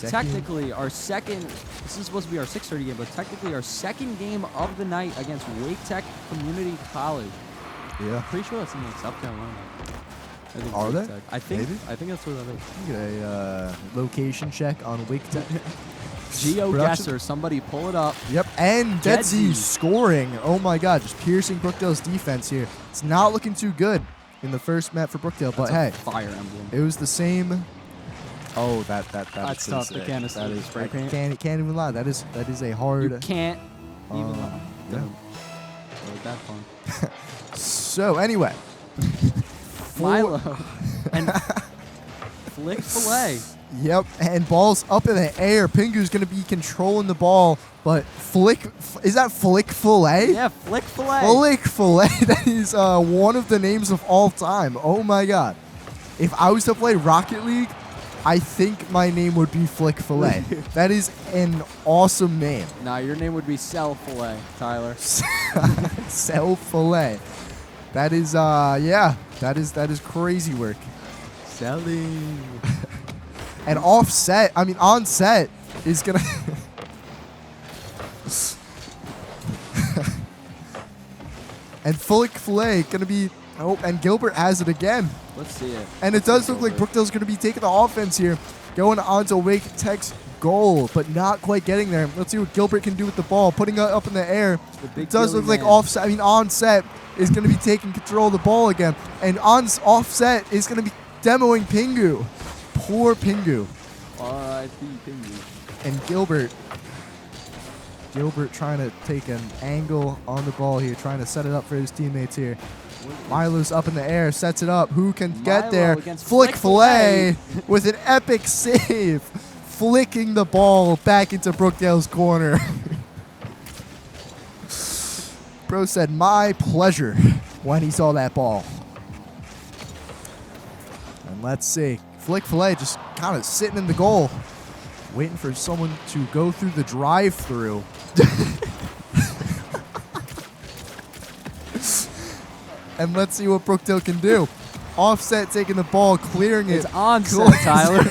technically our second. This is supposed to be our 6:30 game, but technically our second game of the night against Wake Tech Community College. Yeah. Pretty sure that's in South Carolina. Are they? I think. Maybe? I think that's where that is. Get a location check on Wake Tech. GeoGuessr, somebody pull it up. Yep, and Deadzy scoring. Oh my God, just piercing Brookdale's defense here. It's not looking too good in the first map for Brookdale, but hey, Fire Emblem. It was the same. Oh, that's tough. The canister. That is spray paint. Can't even lie. That is a hard. You can't even lie. Yeah. That fun. So anyway, Milo and Flick Fillet. Yep, and ball's up in the air. Pingu's going to be controlling the ball, but is that Flick Fillet? Yeah, Flick Fillet. Flick Fillet. That is one of the names of all time. Oh my God. If I was to play Rocket League, I think my name would be Flick Fillet. That is an awesome name. Nah, your name would be Cell Fillet, Tyler. Cell Fillet. That is, yeah, that is crazy work. Selling. And onset is going to... And Flick Fillet going to be... Oh, and Gilbert has it again. Let's see it. And it does look like Brookdale's going to be taking the offense here. Going on to Wake Tech's goal, but not quite getting there. Let's see what Gilbert can do with the ball. Putting it up in the air. It does look like onset is going to be taking control of the ball again. And offset is going to be demoing Pingu. Poor Pingu. R.I.P. Pingu. And Gilbert trying to take an angle on the ball here, trying to set it up for his teammates here. Milo's up in the air, sets it up. Who can get there? Flick Fillet with an epic save, flicking the ball back into Brookdale's corner. Bro said, "My pleasure," when he saw that ball. And let's see. Flick Fillet just kind of sitting in the goal, waiting for someone to go through the drive-through. And let's see what Brookdale can do. Offset taking the ball, clearing it. It's onset, Tyler.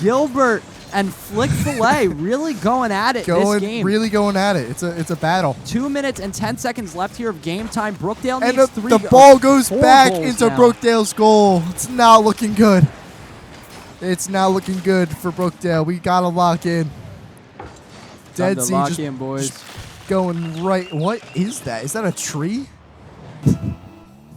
Gilbert and Flick Fillet really going at it this game. Really going at it. It's a battle. 2 minutes and 10 seconds left here of game time. Brookdale and needs the ball goes back into Brookdale's goal. It's not looking good. It's now looking good for Brookdale. We got to lock in. Dead Z lock just, in, boys. just going right. What is that? Is that a tree?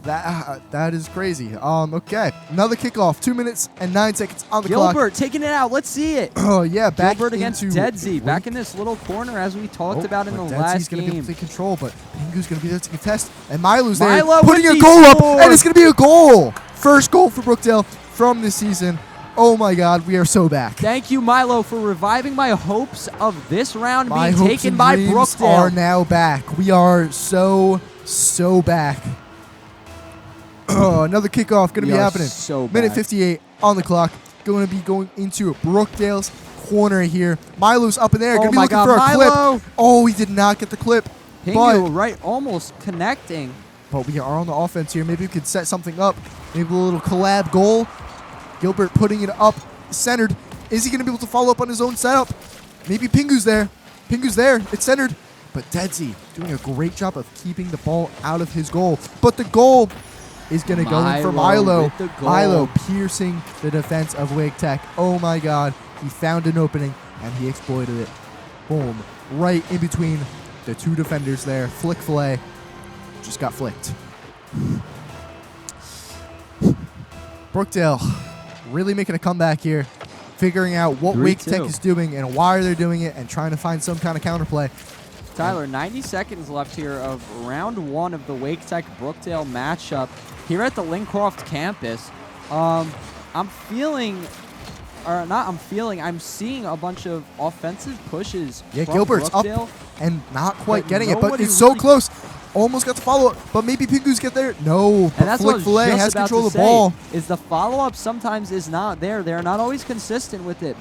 That is crazy. Okay, another kickoff. 2 minutes and 9 seconds on the clock. Gilbert taking it out. Let's see it. Oh yeah, back Gilbert against into Dead Z. Back in this little corner as we talked about in the last game. Dead Z's going to be able to take control, but Pingu's going to be there to contest. And Milo's Milo there, putting a goal up, and it's going to be a goal. First goal for Brookdale from this season. Oh my God, we are so back. Thank you, Milo, for reviving my hopes of this round My being hopes taken and by dreams Brookdale. are now back. We are so back. Oh, another kickoff going to be happening. So Minute back. 58 on the clock. Going to be going into Brookdale's corner here. Milo's up in there. Going to be my looking God, for a Milo. clip. Oh, he did not get the clip. Pingu right, almost connecting. But we are on the offense here. Maybe we could set something up. Maybe a little collab goal. Gilbert putting it up, centered. Is he going to be able to follow up on his own setup? Maybe Pingu's there. Pingu's there. It's centered. But Dead Z doing a great job of keeping the ball out of his goal. But the goal is going to go in for Milo. with the goal. Milo piercing the defense of Wake Tech. Oh my God. He found an opening and he exploited it. Boom. Right in between the two defenders there. Flick fillet. Just got flicked. Brookdale really making a comeback here. Figuring out what Wake Tech is doing and why they're doing it and trying to find some kind of counterplay. Tyler, 90 seconds left here of round 1 of the Wake Tech Brookdale matchup here at the Lincroft campus. I'm seeing a bunch of offensive pushes. Yeah, from Gilbert's Brookdale, up and not quite but getting it, but nobody it's so really close. Almost got the follow-up, but maybe Pingu's get there. No, And but that's what I Flick was Fillet just has about control to of the say, ball. is the follow-up sometimes is not there. They're not always consistent with it.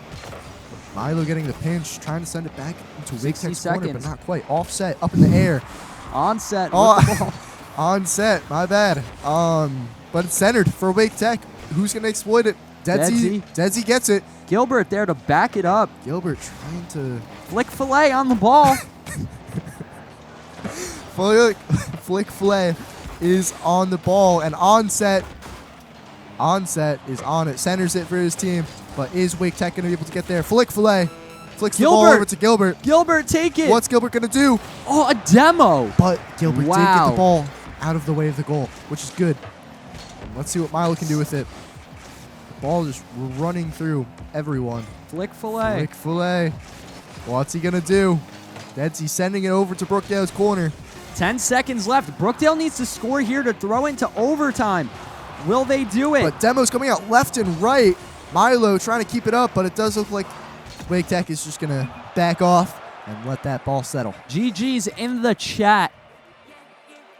Milo getting the pinch, trying to send it back into Wake 60 Tech's corner, but seconds. not quite. Offset, up in the air. Onset. Oh, with the ball. on set, my bad. But it's centered for Wake Tech. Who's going to exploit it? Dead Z gets it. Gilbert there to back it up. Gilbert trying to... Flick Fillet on the ball. Flick Fillet is on the ball, and Onset is on it. Centers it for his team, but is Wake Tech going to be able to get there? Flick Fillet flicks the ball over to Gilbert. Gilbert, take it. What's Gilbert going to do? Oh, a demo. But Gilbert did get Wow. the ball out of the way of the goal, which is good. And let's see what Milo can do with it. The ball just running through everyone. Flick Fillet. Flick Fillet. What's he going to do? Deadzy sending it over to Brookdale's corner. 10 seconds left. Brookdale needs to score here to throw into overtime. Will they do it? But Demo's coming out left and right. Milo trying to keep it up, but it does look like Wake Tech is just going to back off and let that ball settle. GG's in the chat.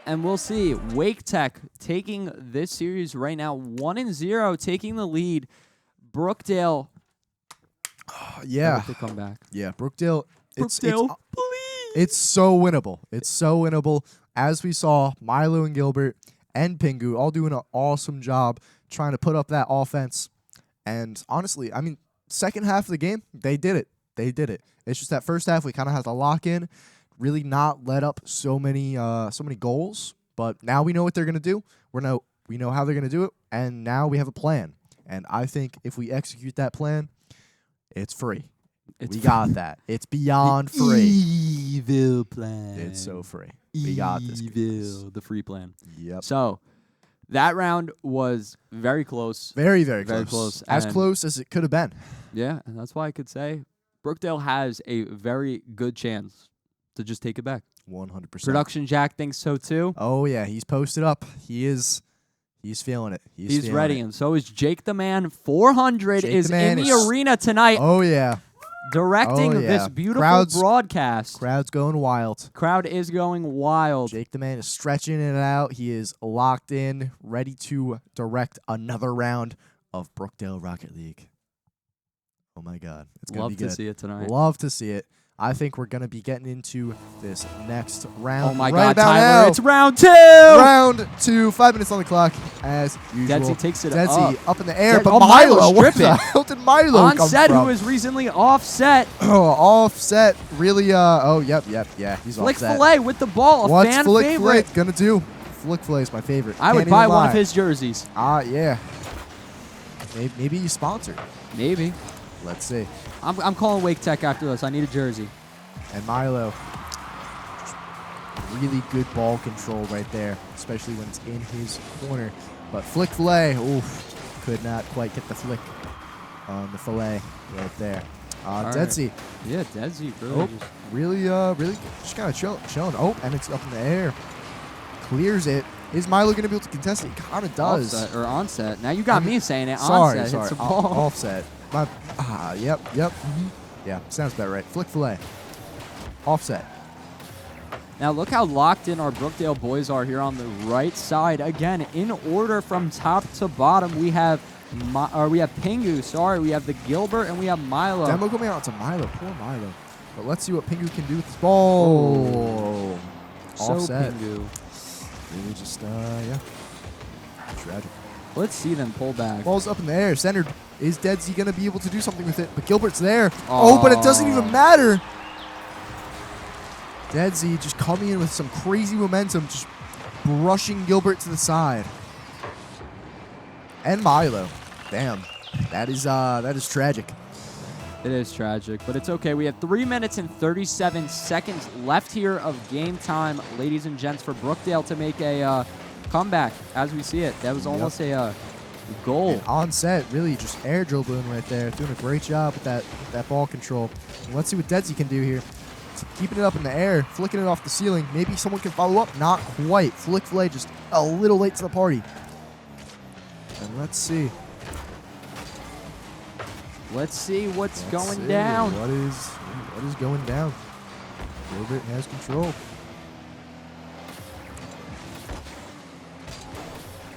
And we'll see. Wake Tech taking this series right now 1-0, taking the lead. Brookdale. Yeah. To come back. Yeah, Brookdale. Brookdale, please. It's so winnable. It's so winnable. As we saw, Milo and Gilbert and Pingu all doing an awesome job trying to put up that offense. And honestly, I mean, second half of the game, they did it. They did it. It's just that first half we kind of had to lock in, really not let up so many goals. But now we know what they're gonna do. We know how they're gonna do it, and now we have a plan. And I think if we execute that plan, it's free. We got that. It's beyond free. Evil plan. It's so free. We got this. Evil, the free plan. Yep. So that round was very close. Very, very Very close. close. As And- close as it could have been. Yeah, and that's why I could say Brookdale has a very good chance to just take it back. 100%. Production Jack thinks so too. Oh, yeah. He's posted up. He's feeling it. He's feeling ready, it. and so is Jake the Man. 400 Jake is the Man in the is- arena tonight, Oh, yeah. directing Oh, yeah. this beautiful Crowds- broadcast. Crowd's going wild. Crowd is going wild. Jake the Man is stretching it out. He is locked in, ready to direct another round of Brookdale Rocket League. Oh, my God. It's going Love to be good. to see it tonight. Love to see it. I think we're going to be getting into this next round. Oh my right God, about Tyler! now. It's round 2. Round 2, 5 minutes on the clock, as usual. Detsy takes it Detsy up in the air, Dead- but oh, Milo, Milo where stripping. the hell did Milo On come set, from? who was recently offset. Oh, offset, really, oh, yep, yeah, he's Flick offset. Fillet with the ball, a What's fan Flick favorite. Fillet gonna do? Flick Fillet is my favorite. I would Can't buy even one lie. of his jerseys. Yeah. Maybe he's sponsored. Maybe. Let's see. I'm calling Wake Tech after this. I need a jersey. And Milo, really good ball control right there, especially when it's in his corner. But flick fillet, oof, could not quite get the flick on the fillet right there. Deadsy. Yeah, Deadsy really, really just kind of chilling. Oh, and it's up in the air. Clears it. Is Milo going to be able to contest it? He kind of does. Offset or onset. Now you got me saying it. Sorry, Onset hits the ball. Offset. Yep. Yeah, sounds about right. Flick fillet. Offset. Now look how locked in our Brookdale boys are here on the right side. Again, in order from top to bottom, we have Pingu. We have the Gilbert, and we have Milo. Demo coming out to Milo. Poor Milo. But let's see what Pingu can do with this ball. So Offset. Pingu. Really just, yeah. Tragic. Let's see them pull back. Ball's up in the air. Centered. Is Deadsy going to be able to do something with it? But Gilbert's there. Oh, but it doesn't even matter. Deadsy just coming in with some crazy momentum, just brushing Gilbert to the side. And Milo. Damn. That is tragic. It is tragic, but it's okay. We have 3 minutes and 37 seconds left here of game time, ladies and gents, for Brookdale to make a comeback as we see it. That was almost a goal. And on set, really just air dribbling right there. Doing a great job with that ball control. And let's see what Deadsy can do here. Keeping it up in the air, flicking it off the ceiling. Maybe someone can follow up. Not quite. Flick fillet just a little late to the party. And let's see. Let's see what's going down. What is going down? Gilbert has control.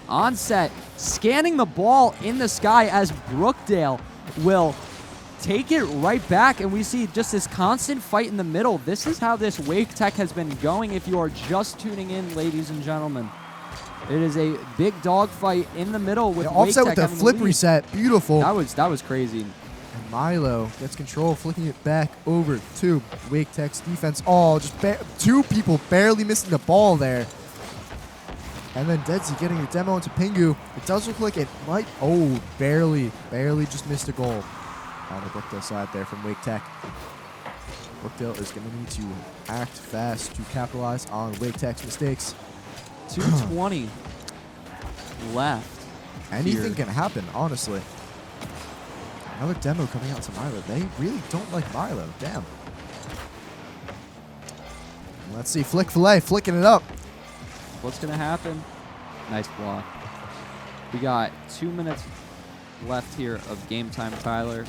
Onset, scanning the ball in the sky as Brookdale will take it right back, and we see just this constant fight in the middle. This is how this Wake Tech has been going if you are just tuning in, ladies and gentlemen. It is a big dog fight in the middle with Wake offset Tech with the flip reset. Beautiful. That was crazy. And Milo gets control, flicking it back over to Wake Tech's defense. Oh, just two people barely missing the ball there. And then Deadsy getting a demo into Pingu. It does look like it might, barely just missed a goal on the Brookdale side there from Wake Tech. Brookdale is going to need to act fast to capitalize on Wake Tech's mistakes. 2:20 left. Anything can happen, honestly. Another demo coming out to Milo. They really don't like Milo. Damn. Let's see. Flick fillet, flicking it up. What's going to happen? Nice block. We got 2 minutes left here of game time, Tyler.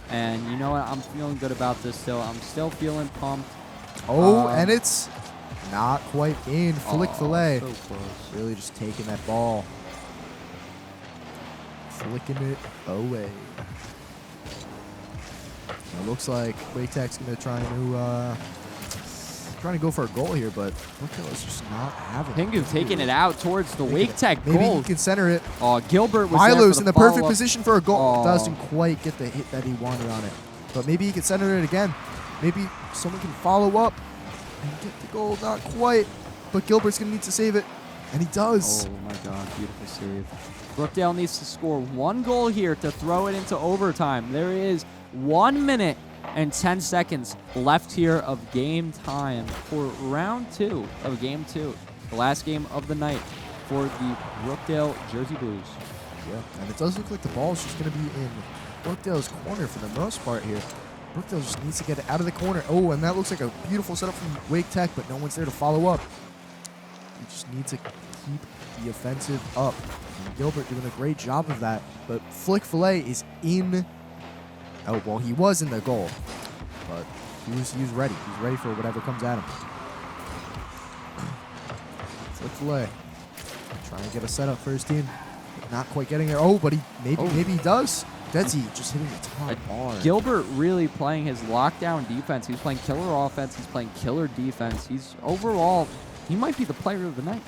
And you know what? I'm feeling good about this still. I'm still feeling pumped. And it's not quite in. Flick fillet. So close. Really just taking that ball. Flicking it away. It looks like Wake Tech's going to try to go for a goal here, but Brookdale is just not having it. Pingu taking it out towards the Wake Tech goal. Maybe he can center it. Gilbert was Milo's there in the follow-up. perfect position for a goal. Doesn't quite get the hit that he wanted on it. But maybe he can center it again. Maybe someone can follow up and get the goal. Not quite. But Gilbert's going to need to save it. And he does. Oh, my God. Beautiful save. Brookdale needs to score one goal here to throw it into overtime. There is 1 minute and 10 seconds left here of game time for round 2 of game 2. The last game of the night for the Brookdale Jersey Blues. Yeah, and it does look like the ball is just going to be in Brookdale's corner for the most part here. Brookdale just needs to get it out of the corner. Oh, and that looks like a beautiful setup from Wake Tech, but no one's there to follow up. You just need to keep the offensive up. And Gilbert doing a great job of that, but Flick fillet is in. Oh, well, he was in the goal, but he was ready. He's ready for whatever comes at him. Flick fillet. Trying to get a setup for his team. Not quite getting there. Oh, but maybe he does. Deadsy just hitting the top bar. Gilbert really playing his lockdown defense. He's playing killer offense. He's playing killer defense. He's overall, he might be the player of the night.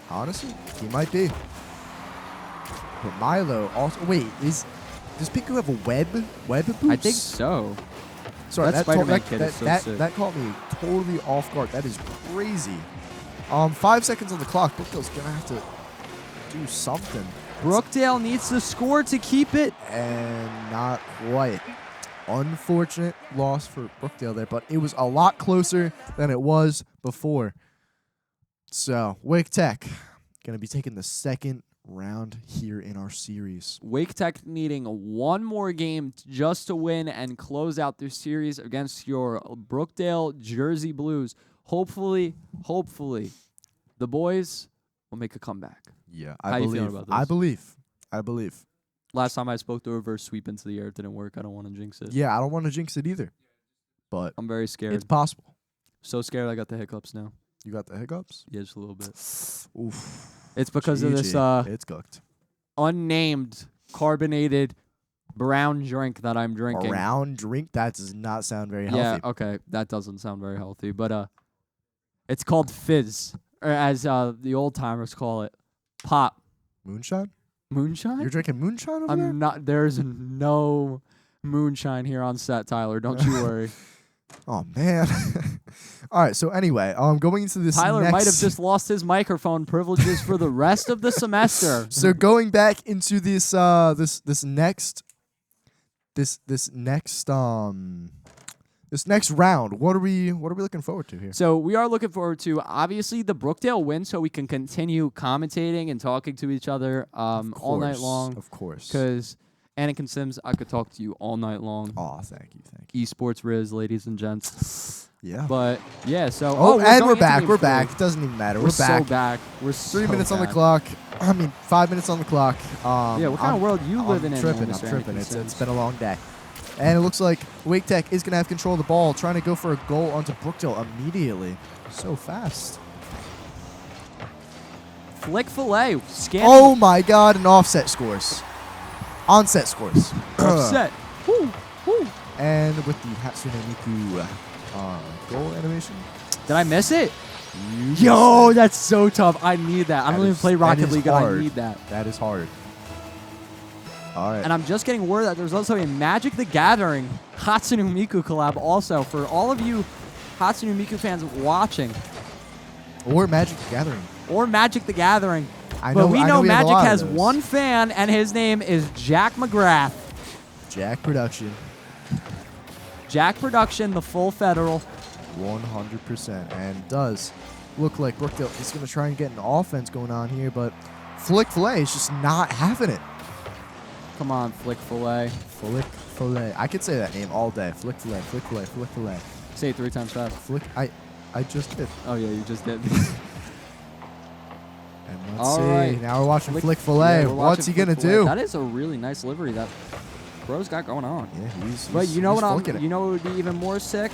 Honestly, he might be. But Milo also, wait, does Pingu have a web boots? I think so. Sorry, that Spider-Man kid is so sick. That caught me totally off guard. That is crazy. 5 seconds on the clock. Brookdale's gonna have to do something. Brookdale needs to score to keep it. And not quite. Unfortunate loss for Brookdale there, but it was a lot closer than it was before. So, Wake Tech going to be taking the second round here in our series. Wake Tech needing one more game just to win and close out their series against your Brookdale Jersey Blues. Hopefully, the boys will make a comeback. Yeah, How you feeling about this? I believe. Last time I spoke, the reverse sweep into the air. It didn't work. I don't want to jinx it. Yeah, I don't want to jinx it either. But I'm very scared. it's possible. So scared I got the hiccups now. You got the hiccups? Yeah, just a little bit. Oof. It's because of this It's cooked. unnamed carbonated brown drink that I'm drinking. Brown drink? That does not sound very healthy. Yeah, okay. That doesn't sound very healthy. But it's called Fizz. Or as the old timers call it, pop. Moonshine? Moonshine? You're drinking moonshine over there? I'm not. There's no moonshine here on set, Tyler. Don't you worry. Oh, man. All right, so anyway, going into this Tyler next... might have just lost his microphone privileges for the rest of the semester. So going back into this this next round, what are we looking forward to here? So we are looking forward to, obviously, the Brookdale win so we can continue commentating and talking to each other all night long. Of course. Because Anakinsims, I could talk to you all night long. Oh, thank you. Esports Riz, ladies and gents. Yeah. But, yeah, so... and we're going into back. game We're 3. back. It doesn't even matter. We're back. so back. We're 3 so minutes on the back. clock. 5 minutes on the clock. Yeah, what kind of world you living in? I'm tripping. Mr. It's been a long day. And it looks like Wake Tech is going to have control of the ball, trying to go for a goal onto Brookdale immediately. So fast. Flick Filet. Oh, my God. And offset scores. Onset scores. Offset. Woo, woo. And with the Hatsune Miku goal animation. Did I miss it? Yo, that's so tough. I need that. I don't even play Rocket League, and I need that. That is hard. All right. And I'm just getting word that there's also a Magic the Gathering Hatsune Miku collab also for all of you Hatsune Miku fans watching. Or Magic the Gathering. Or Magic the Gathering. I But know, we know we have a Magic lot of has those. one fan, and his name is Jack McGrath. Jack Production. Jack Production, the full federal. 100%. And does look like Brookdale is going to try and get an offense going on here, but Flick Filet is just not having it. Come on, Flick Filet. Flick Filet. I could say that name all day. Flick Filet, Flick Filet, Flick Filet. Say it 3 times fast. Flick. I just did. Oh, yeah, you just did. And let's All see. right. Now we're watching Flick Filet. Yeah, we're What's he watching going to Flick Filet. do? That is a really nice livery that Bro's got going on. Yeah, he's But you know what? flicking it. You know what would be even more sick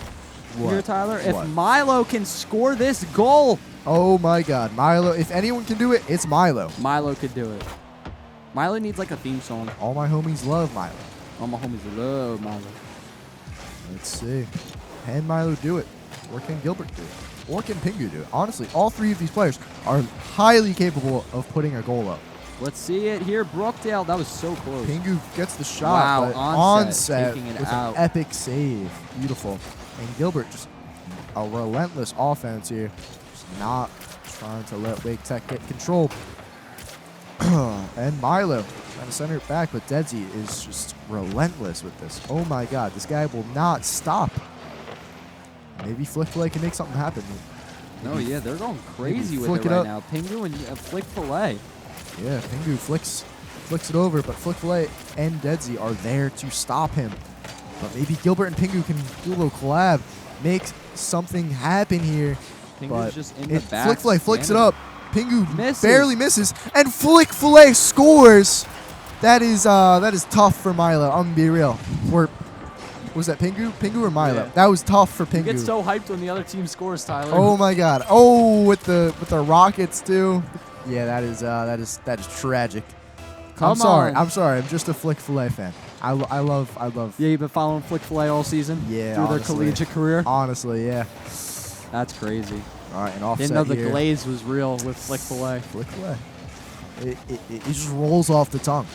What? here, Tyler? What? If Milo can score this goal. Oh, my God. Milo. If anyone can do it, it's Milo. Milo could do it. Milo needs like a theme song. All my homies love Milo. All my homies love Milo. Let's see. Can Milo do it? Or can Gilbert do it? Or can Pingu do it? Honestly, all three of these players are highly capable of putting a goal up. Let's see it here. Brookdale. That was so close. Pingu gets the shot, Wow, but onset, onset taking it with out. an epic save. Beautiful. And Gilbert just a relentless offense here. Just not trying to let Wake Tech get control. And Milo trying to center it back, but Dedsy is just relentless with this. Oh my God, this guy will not stop. Maybe Flick Filet can make something happen. Oh, yeah, they're going crazy with flick it it right up. now. Pingu and Flick Filet. Yeah, Pingu flicks it over, but Flick Filet and Dedsy are there to stop him. But maybe Gilbert and Pingu can do a little collab, make something happen here. Pingu's But just in the back. Flick Filet flicks it scanning. up. Pingu Misses. barely misses, and Flick Filet scores. That is tough for Milo. I'm gonna be real. Or was that Pingu? Pingu or Milo? Yeah. That was tough for Pingu. You get so hyped when the other team scores, Tyler. Oh my God! Oh, with the Rockets too. Yeah, that is tragic. Come I'm sorry. on. I'm sorry. I'm just a Flick Filet fan. I love. Yeah, you've been following Flick Filet all season? Yeah, Through honestly. their collegiate career? Honestly, yeah. That's crazy. All right, and offset Didn't know the here. glaze was real with Flick Filet. Flick Filet. It just rolls off the tongue.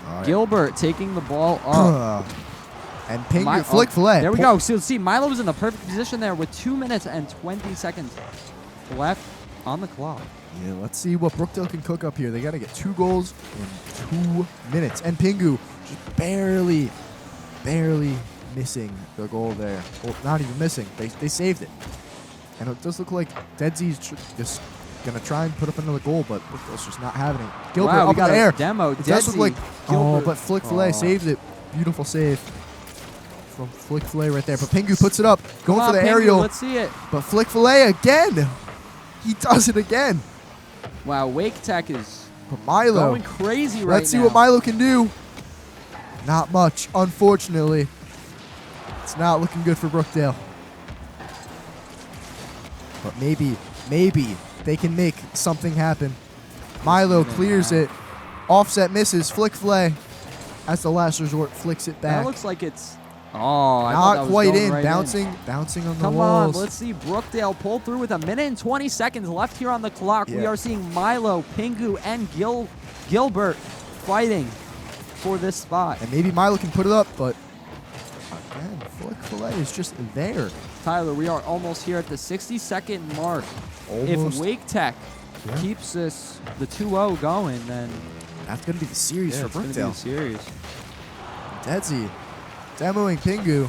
All right. Gilbert taking the ball up. And Pingu, Flick Filet. There we go. So see, Milo was in the perfect position there with 2 minutes and 20 seconds left. on the clock. Yeah, let's see what Brookdale can cook up here. They got to get 2 goals in 2 minutes. And Pingu just barely missing the goal there. Well, not even missing. They saved it. And it does look like Deadsy's just going to try and put up another goal, but Brookdale's just not having it. Gilbert wow, up in the air. Demo. It does look like, Gilbert. but Flick Fillet saved it. Beautiful save from Flick Fillet right there. But Pingu puts it up, going for the Pingu, aerial. Let's see it. But Flick Fillet again. He does it again. Wow, Wake Tech is But Milo, going crazy right now. let's see what Milo can do. Not much, unfortunately. It's not looking good for Brookdale. But maybe they can make something happen. Milo clears it. Offset misses. Flick Fillet, as the last resort, flicks it back. That looks like it's... Oh, I thought that Not was quite going in. right Bouncing on the Come walls. on, let's see Brookdale pull through with 1:20 seconds left here on the clock. We Yeah. are seeing Milo, Pingu, and Gilbert fighting for this spot. And maybe Milo can put it up, but again, Flick Fillet is just there. Tyler, we are almost here at the 60-second mark. Almost. If Wake Tech keeps the 2-0 going, then That's going to be the series for it's gonna be Brookdale. a series. Deadsy demoing Pingu.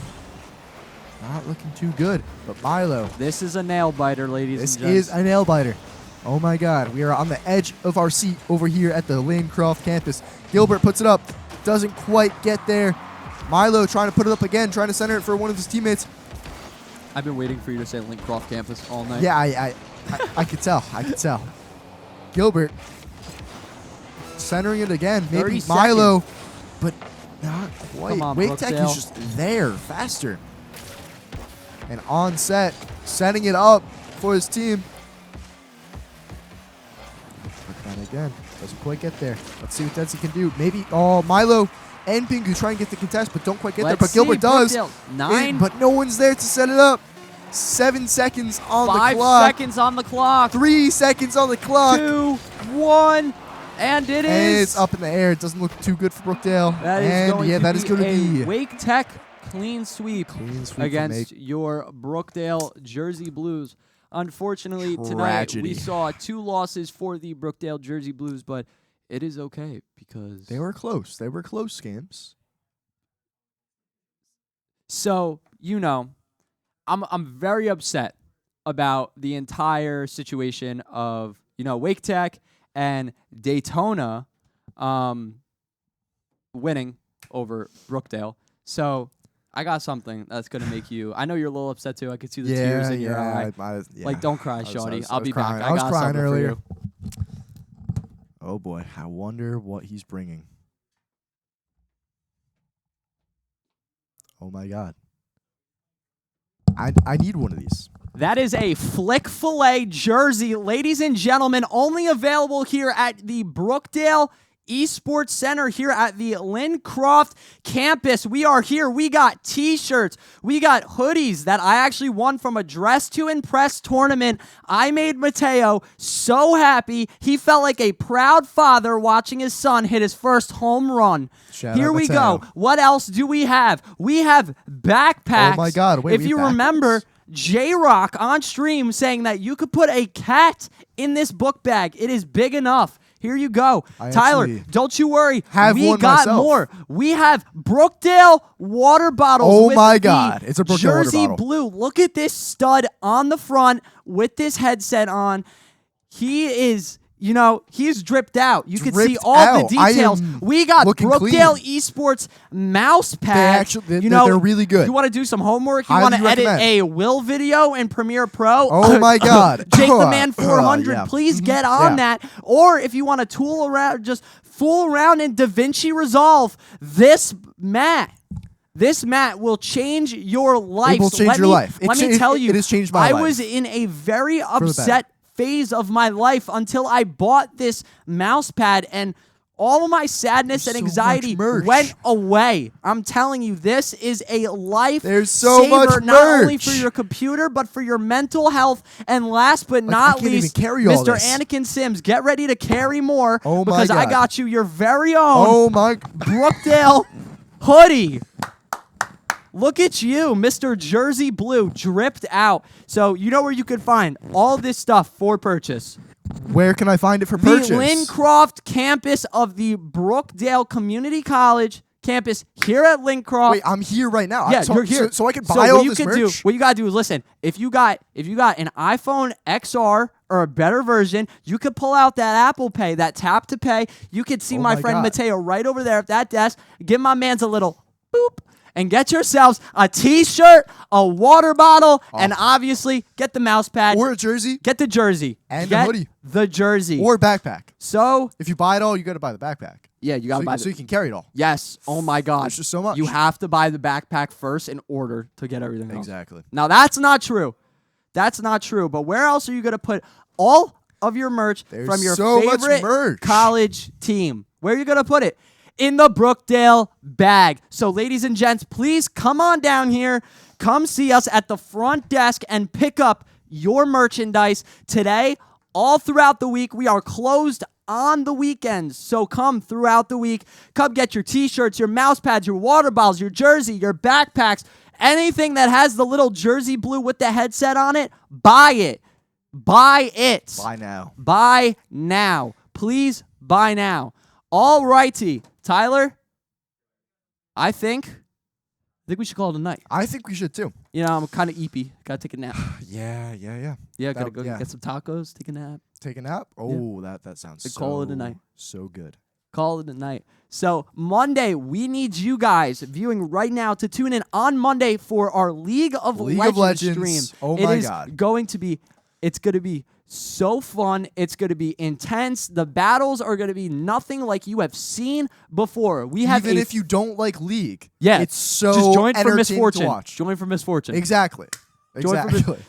Not looking too good, but Milo. This is a nail biter, ladies This and gents. is a nail biter. Oh my God, we are on the edge of our seat over here at the Lincroft campus. Gilbert puts it up, doesn't quite get there. Milo trying to put it up again, trying to center it for one of his teammates. I've been waiting for you to say Lincroft campus all night. Yeah, I could tell. I could tell. Gilbert centering it again. Maybe 30 Milo, but not quite. Come on, Wake Tech Brookdale. is just there, faster. And on set, setting it up for his team. And again, doesn't quite get there. Let's see what Deadsy can do. Maybe, Milo and Pingu try and get the contest, but don't quite get there. Let's But Gilbert see, does. Brookdale, 9. But no one's there to set it up. 7 seconds on the 5 clock. seconds on the clock. 3 seconds on the clock. 2, 1, and it is. And it's up in the air. It doesn't look too good for Brookdale. That is and going yeah, to that be is going to a be Wake Tech clean sweep, clean sweep against your Brookdale Jersey Blues. Unfortunately, tonight Tragedy. we saw 2 losses for the Brookdale Jersey Blues, but it is okay because They were close. They were close games. So, I'm very upset about the entire situation of, Wake Tech and Daytona winning over Brookdale. So, I got something that's going to make you... I know you're a little upset, too. I could see the tears in your eye. Like, don't cry, shawty. I'll be back. I was got crying something earlier. for you. Oh, boy. I wonder what he's bringing. Oh, my God. I need one of these. That is a Flick Fillet jersey. Ladies and gentlemen, only available here at the Brookdale Esports Center here at the Lincroft campus. We are here. We got t-shirts. We got hoodies that I actually won from a Dress to Impress tournament. I made Mateo so happy. He felt like a proud father watching his son hit his first home run. Here we go. What else do we have? We have backpacks. Oh my God. Wait, if you remember, J-Rock on stream saying that you could put a cat in this book bag. It is big enough. Here you go. Tyler, don't you worry. We got more. We have Brookdale water bottles. Oh with my God. It's a Brookdale Jersey water bottle. Blue. Look at this stud on the front with this headset on. He is... he's dripped out. You can see all the details. We got Brookdale Esports mouse pads. They're really good. You want to do some homework? You want to edit a Will video in Premiere Pro? Oh my God. Jake the Man 400, yeah. please get on that. Or if you want to tool around, just fool around in DaVinci Resolve, this mat will change your life. It will change your life. Let me tell you, it has changed my life. I was in a very upset phase of my life until I bought this mouse pad, and all of my sadness and anxiety went away. I'm telling you, this is a life There's so saver, much not only merch. for your computer, but for your mental health. And last but not least, Mr. Anakinsims, get ready to carry more because I got you your very own Brookdale hoodie. Look at you, Mr. Jersey Blue, dripped out. So you know where you could find all this stuff for purchase. Where can I find it for purchase? The Lincroft campus of the Brookdale Community College campus here at Lincroft. Wait, I'm here right now. Yeah, you're here. So I can buy all this merch? What you gotta do is listen. If you got an iPhone XR or a better version, you could pull out that Apple Pay, that tap to pay. You could see my friend Mateo right over there at that desk. Give my man's a little boop. And get yourselves a T-shirt, a water bottle, and obviously get the mouse pad. Or a jersey. Get the jersey. And the hoodie. The jersey. Or a backpack. So if you buy it all, you got to buy the backpack. Yeah, you got to buy it. So you can carry it all. Yes. Oh, my God. There's just so much. You have to buy the backpack first in order to get everything else. Exactly. Now, that's not true. That's not true. But where else are you going to put all of your merch from your favorite college team? Where are you going to put it? In the Brookdale bag. So, ladies and gents, please come on down here. Come see us at the front desk and pick up your merchandise. Today, all throughout the week, we are closed on the weekends. So come throughout the week. Come get your T-shirts, your mouse pads, your water bottles, your jersey, your backpacks, anything that has the little Jersey Blue with the headset on it, buy it. Buy it. Buy now. Buy now. Please buy now. All righty. Tyler, I think we should call it a night. I think we should too. You know, I'm kind of eepy. Gotta take a nap. Yeah. Yeah, gotta go get some tacos, take a nap. Take a nap? Oh, that sounds so call it a night. So good. Call it a night. So Monday, we need you guys viewing right now to tune in on Monday for our League of Legends stream. Oh my God. It's going to be so fun. It's going to be intense. The battles are going to be nothing like you have seen before. Even if you don't like League, yeah, it's so just join for entertaining misfortune. to watch. Join for misfortune. Exactly.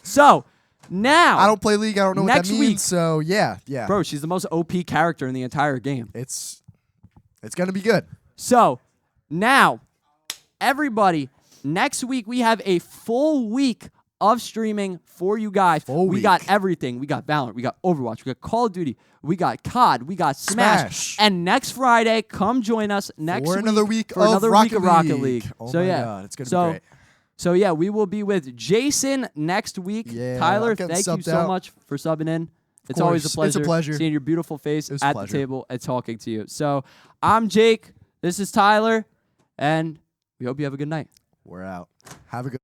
So now I don't play League. I don't know what that means. Week, so yeah. Bro, she's the most OP character in the entire game. It's going to be good. So now, everybody, next week we have a full week of streaming for you guys. We got everything. We got Valorant. We got Overwatch. We got Call of Duty. We got COD. We got Smash. And next Friday, come join us for another week of Rocket League. Oh my God, it's going to be great. So yeah, we will be with Jason next week. Yeah, Tyler, thank you so much for subbing in. It's always a pleasure. It's a pleasure seeing your beautiful face at the table and talking to you. So I'm Jake. This is Tyler, and we hope you have a good night. We're out. Have a good